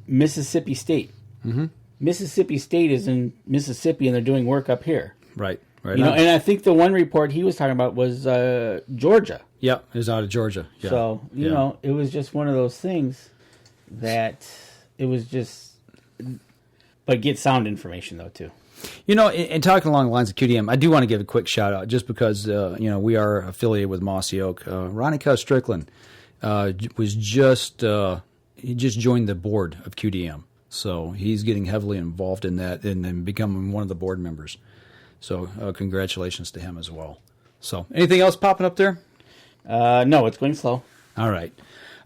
Mississippi State. Mm-hmm. Mississippi State is in Mississippi, and they're doing work up here. Right. And I think the one report he was talking about was Georgia. Yep, it was out of Georgia. Yeah. So, it was just one of those things that it was just... But get sound information, though, too. In talking along the lines of QDM, I do want to give a quick shout-out just because, we are affiliated with Mossy Oak. Ronnie Cuss Strickland was just joined the board of QDM. So he's getting heavily involved in that and then becoming one of the board members. So congratulations to him as well. So anything else popping up there? No, it's going slow. All right.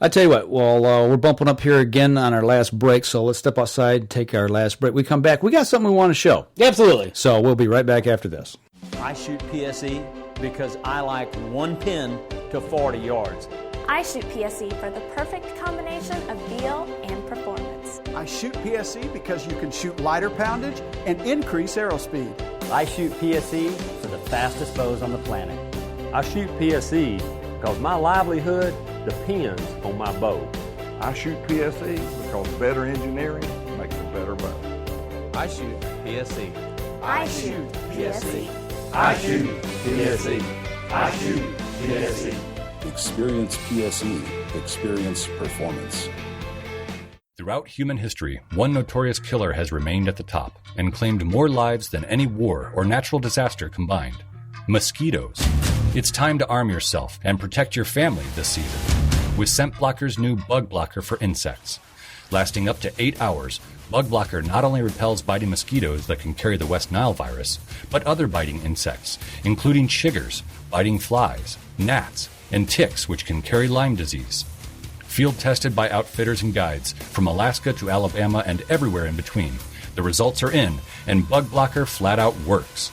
I tell you what, we're bumping up here again on our last break, so let's step outside, take our last break. We come back, we got something we want to show. Absolutely. So we'll be right back after this. I shoot PSE because I like one pin to 40 yards. I shoot PSE for the perfect combination of feel and performance. I shoot PSE because you can shoot lighter poundage and increase arrow speed. I shoot PSE for the fastest bows on the planet. I shoot PSE because my livelihood depends on my bow. I shoot PSE because better engineering makes a better bow. I shoot PSE. I shoot PSE. I shoot PSE. I shoot PSE. Experience PSE. Experience performance. Throughout human history, one notorious killer has remained at the top and claimed more lives than any war or natural disaster combined. Mosquitoes. It's time to arm yourself and protect your family this season with Scent Blocker's new bug blocker for insects. Lasting up to 8 hours, Bug Blocker not only repels biting mosquitoes that can carry the West Nile virus, but other biting insects, including chiggers, biting flies, gnats, and ticks which can carry Lyme disease. Field tested by outfitters and guides from Alaska to Alabama and everywhere in between. The results are in, and Bug Blocker flat out works.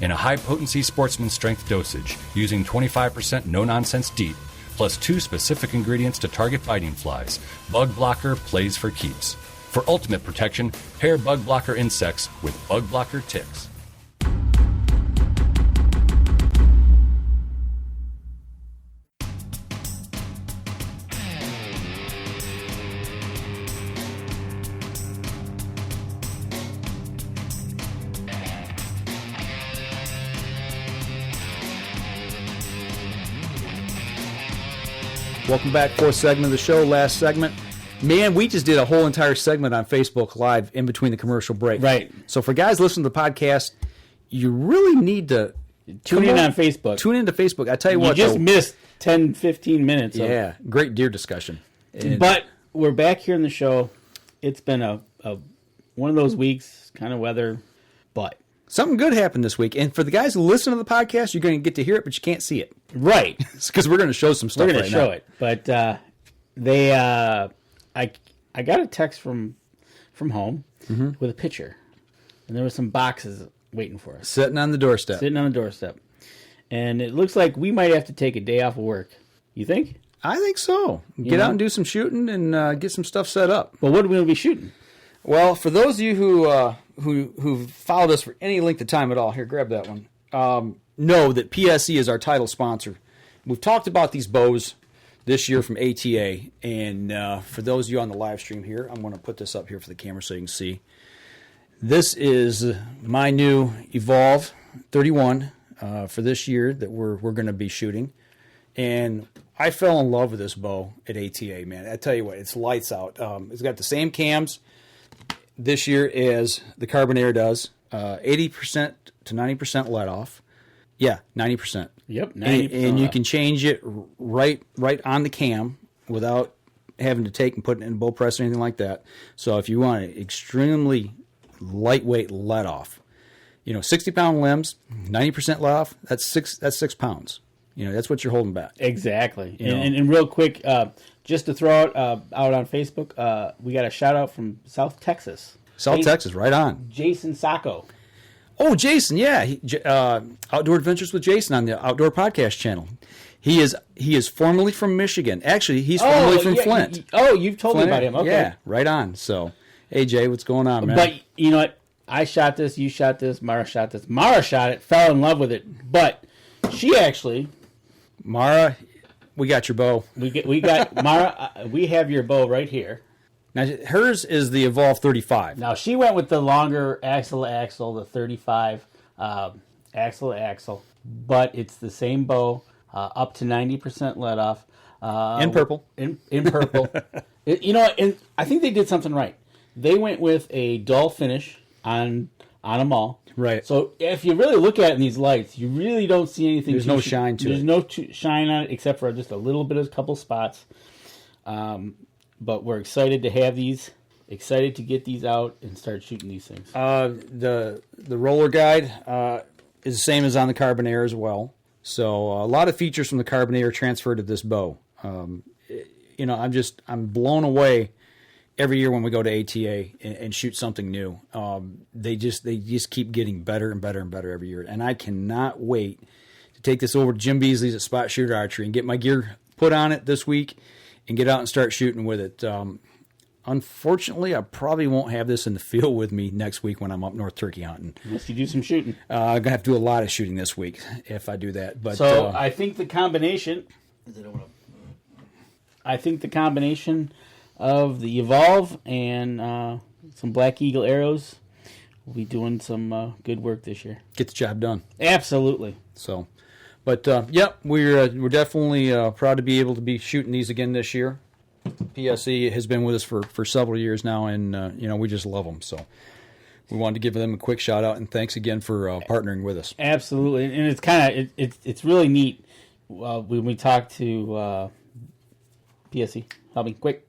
In a high-potency sportsman strength dosage, using 25% no-nonsense DEET, plus 2 specific ingredients to target biting flies, Bug Blocker plays for keeps. For ultimate protection, pair Bug Blocker insects with Bug Blocker ticks. Welcome back. 4th segment of the show. Last segment. Man, we just did a whole entire segment on Facebook Live in between the commercial break. Right. So for guys listening to the podcast, you really need to tune in on Facebook. Tune into Facebook. I tell you what. You just missed 10, 15 minutes. Yeah. Great deer discussion. But we're back here in the show. It's been a one of those weeks, kind of weather, but something good happened this week. And for the guys who listen to the podcast, you're going to get to hear it, but you can't see it. Right. Because we're going to show some stuff right now. We're going to show it. But I got a text from home with a picture. And there were some boxes waiting for us. Sitting on the doorstep. And it looks like we might have to take a day off of work. You think? I think so. Get out and do some shooting and get some stuff set up. Well, what are we going to be shooting? Well, for those of you who've followed us for any length of time at all, here, grab that one. Know that PSE is our title sponsor. We've talked about these bows this year from ATA, and for those of you on the live stream here, I'm going to put this up here for the camera so you can see. This is my new Evolve 31 for this year that we're going to be shooting, and I fell in love with this bow at ATA, man. I tell you what, it's lights out. It's got the same cams this year as the Carbonair does, 80% to 90% let off. Yeah, 90%. Yep, 90%. And you can change it right on the cam without having to take and put it in a bow press or anything like that. So if you want an extremely lightweight let off, 60-pound limbs, 90% let off, that's 6 pounds. That's what you're holding back. Exactly. And real quick, just to throw it out on Facebook, we got a shout out from South Texas. Texas, right on. Jason Sacco. Oh, Jason, yeah. Outdoor Adventures with Jason on the Outdoor Podcast channel. He is formerly from Michigan. Actually, he's formerly from Flint. You've told me about him. Okay. Yeah, right on. So, hey, Jay, what's going on, man? But you know what? I shot this, you shot this, Mara shot this. Mara shot it, fell in love with it. But she actually... Mara, we got your bow. We got Mara. We have your bow right here. Now hers is the Evolve 35. Now she went with the longer axle to axle, the 35 axle to axle, but it's the same bow, up to 90% let off. In purple. In purple. And I think they did something right. They went with a dull finish on them all. Right. So if you really look at it in these lights, you really don't see anything. There's no shine to it. There's no shine on it except for just a little bit of a couple spots. But we're excited to have these. Excited to get these out and start shooting these things. The roller guide is the same as on the Carbonair as well. So a lot of features from the Carbonair transferred to this bow. I'm blown away every year when we go to ATA and shoot something new. They just keep getting better and better and better every year. And I cannot wait to take this over to Jim Beasley's at Spot Shooter Archery and get my gear put on it this week and get out and start shooting with it. Unfortunately, I probably won't have this in the field with me next week when I'm up north turkey hunting. Unless you do some shooting. I'm going to have to do a lot of shooting this week if I do that. But so I think the combination of the Evolve and some Black Eagle arrows will be doing some good work this year. Get the job done. Absolutely. So, but we're definitely proud to be able to be shooting these again this year. PSE has been with us for several years now, and we just love them. So we wanted to give them a quick shout out and thanks again for partnering with us. Absolutely, and it's kind of it's really neat when we talk to PSE. Help me quick.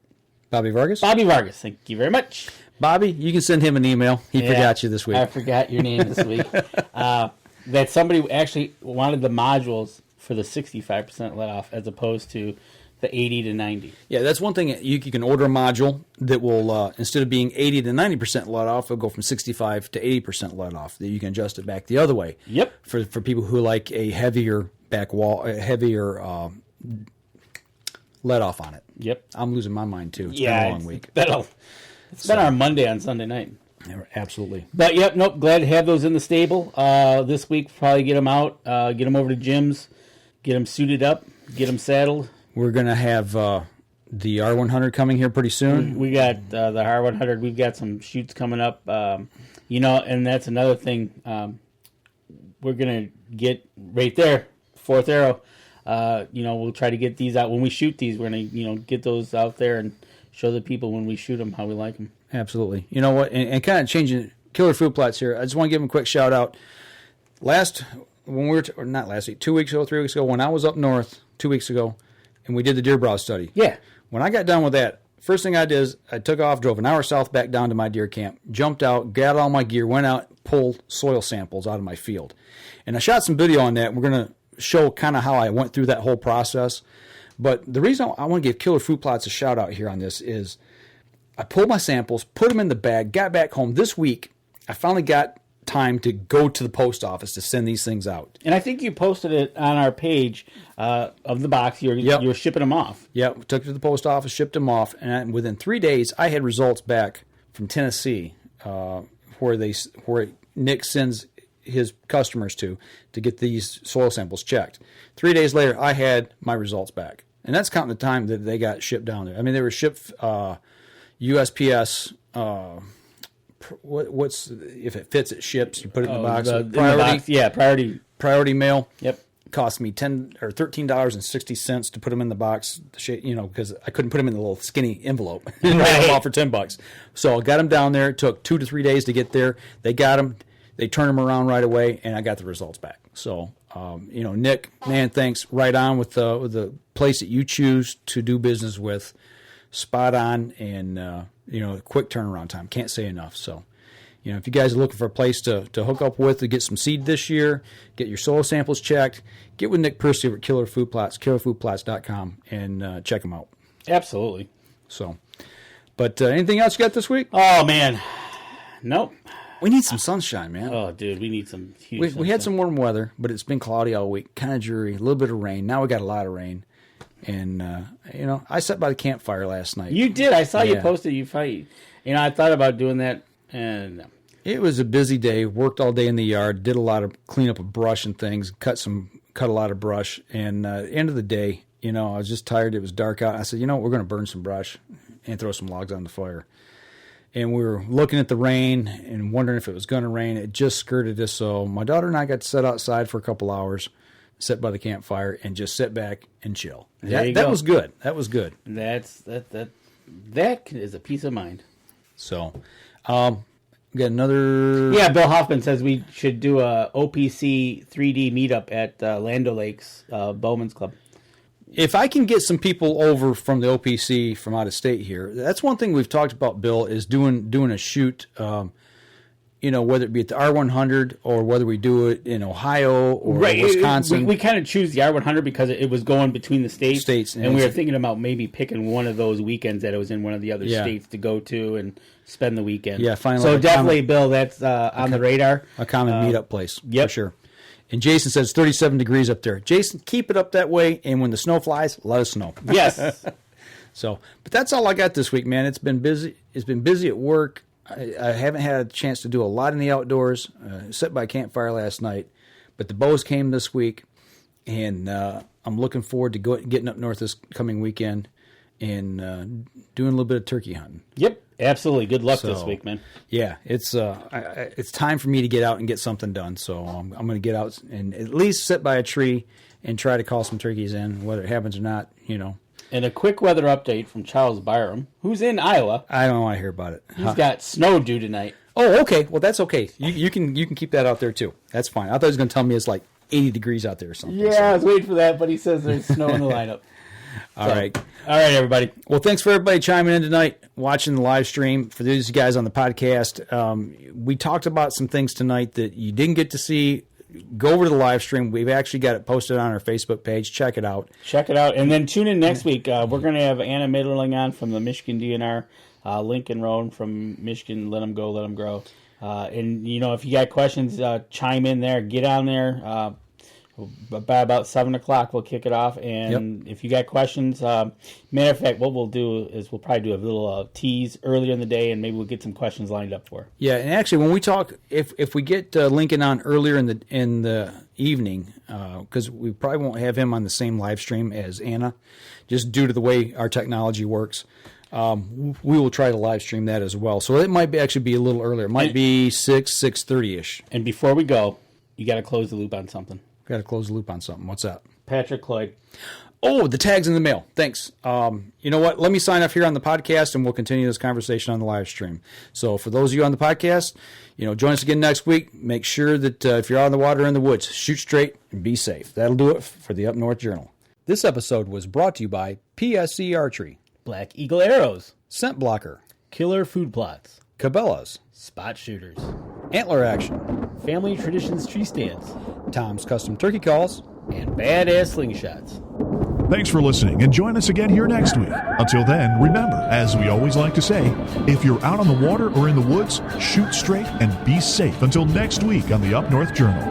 Bobby Vargas? Bobby Vargas, thank you very much. Bobby, you can send him an email. He forgot you this week. I forgot your name this week. That somebody actually wanted the modules for the 65% let off as opposed to the 80 to 90. Yeah, that's one thing. You can order a module that will, instead of being 80 to 90% let off, it'll go from 65 to 80% let off. That you can adjust it back the other way. Yep. For people who like a heavier back wall, a heavier let off on it. Yep. I'm losing my mind too. It's been a long week. It's been our Monday on Sunday night. Yeah, absolutely. But yep, nope. Glad to have those in the stable this week. Probably get them out, get them over to Jim's, get them suited up, get them saddled. We're gonna have the R100 coming here pretty soon. We got the R100. We've got some shoots coming up. And that's another thing. We're gonna get right there, fourth arrow. We'll try to get these out when we shoot these. We're gonna get those out there and show the people when we shoot them how we like them. Absolutely. You know what? And kind of changing Killer Food Plots here. I just want to give them a quick shout out. 2 weeks ago, 3 weeks ago, when I was up north 2 weeks ago, and we did the deer browse study. Yeah. When I got done with that, first thing I did is I took off, drove an hour south back down to my deer camp, jumped out, got all my gear, went out, pulled soil samples out of my field. And I shot some video on that. We're going to show kind of how I went through that whole process. But the reason I want to give Killer Food Plots a shout out here on this is I pulled my samples, put them in the bag, got back home this week. I finally got time to go to the post office to send these things out. And I think you posted it on our page of the box. You were shipping them off. Yep, took it to the post office, shipped them off, and within 3 days, I had results back from Tennessee, where Nick sends his customers to get these soil samples checked. 3 days later, I had my results back, and that's counting the time that they got shipped down there. I mean, they were shipped USPS. What's if it fits, it ships. You put it in the box. Priority mail. Yep. Cost me $13.60 to put them in the box. Because I couldn't put them in the little skinny envelope. Right. Them all for $10. So I got them down there. It took 2 to 3 days to get there. They got them. They turned them around right away, and I got the results back. So, Nick, man, thanks. Right on with the place that you choose to do business with. Spot on, and quick turnaround time. Can't say enough. So, if you guys are looking for a place to hook up with to get some seed this year, get your soil samples checked, get with Nick Percy over at Killer Food Plots, killerfoodplots.com, and check them out. Absolutely. So, but anything else you got this week? Oh man, nope. We need some sunshine, man. Oh, dude, we need some huge We had some warm weather, but it's been cloudy all week, kind of dreary, a little bit of rain. Now we got a lot of rain. And, I sat by the campfire last night. You did. I saw you posted you fight. I thought about doing that. And it was a busy day. Worked all day in the yard. Did a lot of cleanup of brush and things. Cut a lot of brush. And at the end of the day, I was just tired. It was dark out. I said, we're going to burn some brush and throw some logs on the fire. And we were looking at the rain and wondering if it was going to rain. It just skirted us. So my daughter and I got to sit outside for a couple hours. Sit by the campfire and just sit back and chill. That was good. That was good. That is a peace of mind. So, we got another. Yeah, Bill Hoffman says we should do a OPC 3D meetup at Land O'Lakes Bowman's Club. If I can get some people over from the OPC from out of state here, that's one thing we've talked about, Bill, is doing a shoot. Whether it be at the R100 or whether we do it in Ohio or Wisconsin. We kind of choose the R100 because it was going between the states and we were thinking about maybe picking one of those weekends that it was in one of the other states to go to and spend the weekend. Yeah, finally. So definitely, Bill, that's on the radar. A common meetup place, for sure. And Jason says 37 degrees up there. Jason, keep it up that way, and when the snow flies, let us know. Yes. So, but that's all I got this week, man. It's been busy. It's been busy at work. I haven't had a chance to do a lot in the outdoors. Sat by a campfire last night, but the bows came this week, and I'm looking forward to getting up north this coming weekend and doing a little bit of turkey hunting. Yep, absolutely. Good luck this week, man. Yeah, it's time for me to get out and get something done. So I'm going to get out and at least sit by a tree and try to call some turkeys in, whether it happens or not. And a quick weather update from Charles Byram, who's in Iowa. I don't want to hear about it. He's got snow due tonight. Oh, okay. Well, that's okay. You can keep that out there too. That's fine. I thought he was going to tell me it's like 80 degrees out there or something. Yeah, I was waiting for that, but he says there's snow in the lineup. All right, everybody. Well, thanks for everybody chiming in tonight, watching the live stream. For these guys on the podcast, we talked about some things tonight that you didn't get to see. Go over to the live stream. We've actually got it posted on our Facebook page. Check it out. And then tune in next week. We're going to have Anna Midlerling on from the Michigan DNR, Lincoln Road from Michigan. Let them go, let them grow. And, if you got questions, chime in there. Get on there. By about 7 o'clock, we'll kick it off. And if you got questions, matter of fact, what we'll do is we'll probably do a little tease earlier in the day, and maybe we'll get some questions lined up for. Yeah, and actually, when we talk, if we get Lincoln on earlier in the evening, because we probably won't have him on the same live stream as Anna, just due to the way our technology works. We will try to live stream that as well. So it might actually be a little earlier. It might be 6:30ish. And before we go, you got to close the loop on something. Got to close the loop on something. What's that? Patrick Cloyd. Oh, the tag's in the mail. Thanks. You know what? Let me sign off here on the podcast, and we'll continue this conversation on the live stream. So for those of you on the podcast, join us again next week. Make sure that if you're out on the water or in the woods, shoot straight and be safe. That'll do it for the Up North Journal. This episode was brought to you by PSE Archery, Black Eagle Arrows, Scent Blocker, Killer Food Plots, Cabela's, Spot Shooters, Antler Action, Family Traditions Tree Stands, Tom's Custom Turkey Calls, and Badass Slingshots. Thanks for listening, and join us again here next week. Until then, remember, as we always like to say, if you're out on the water or in the woods, shoot straight and be safe. Until next week on the Up North Journal.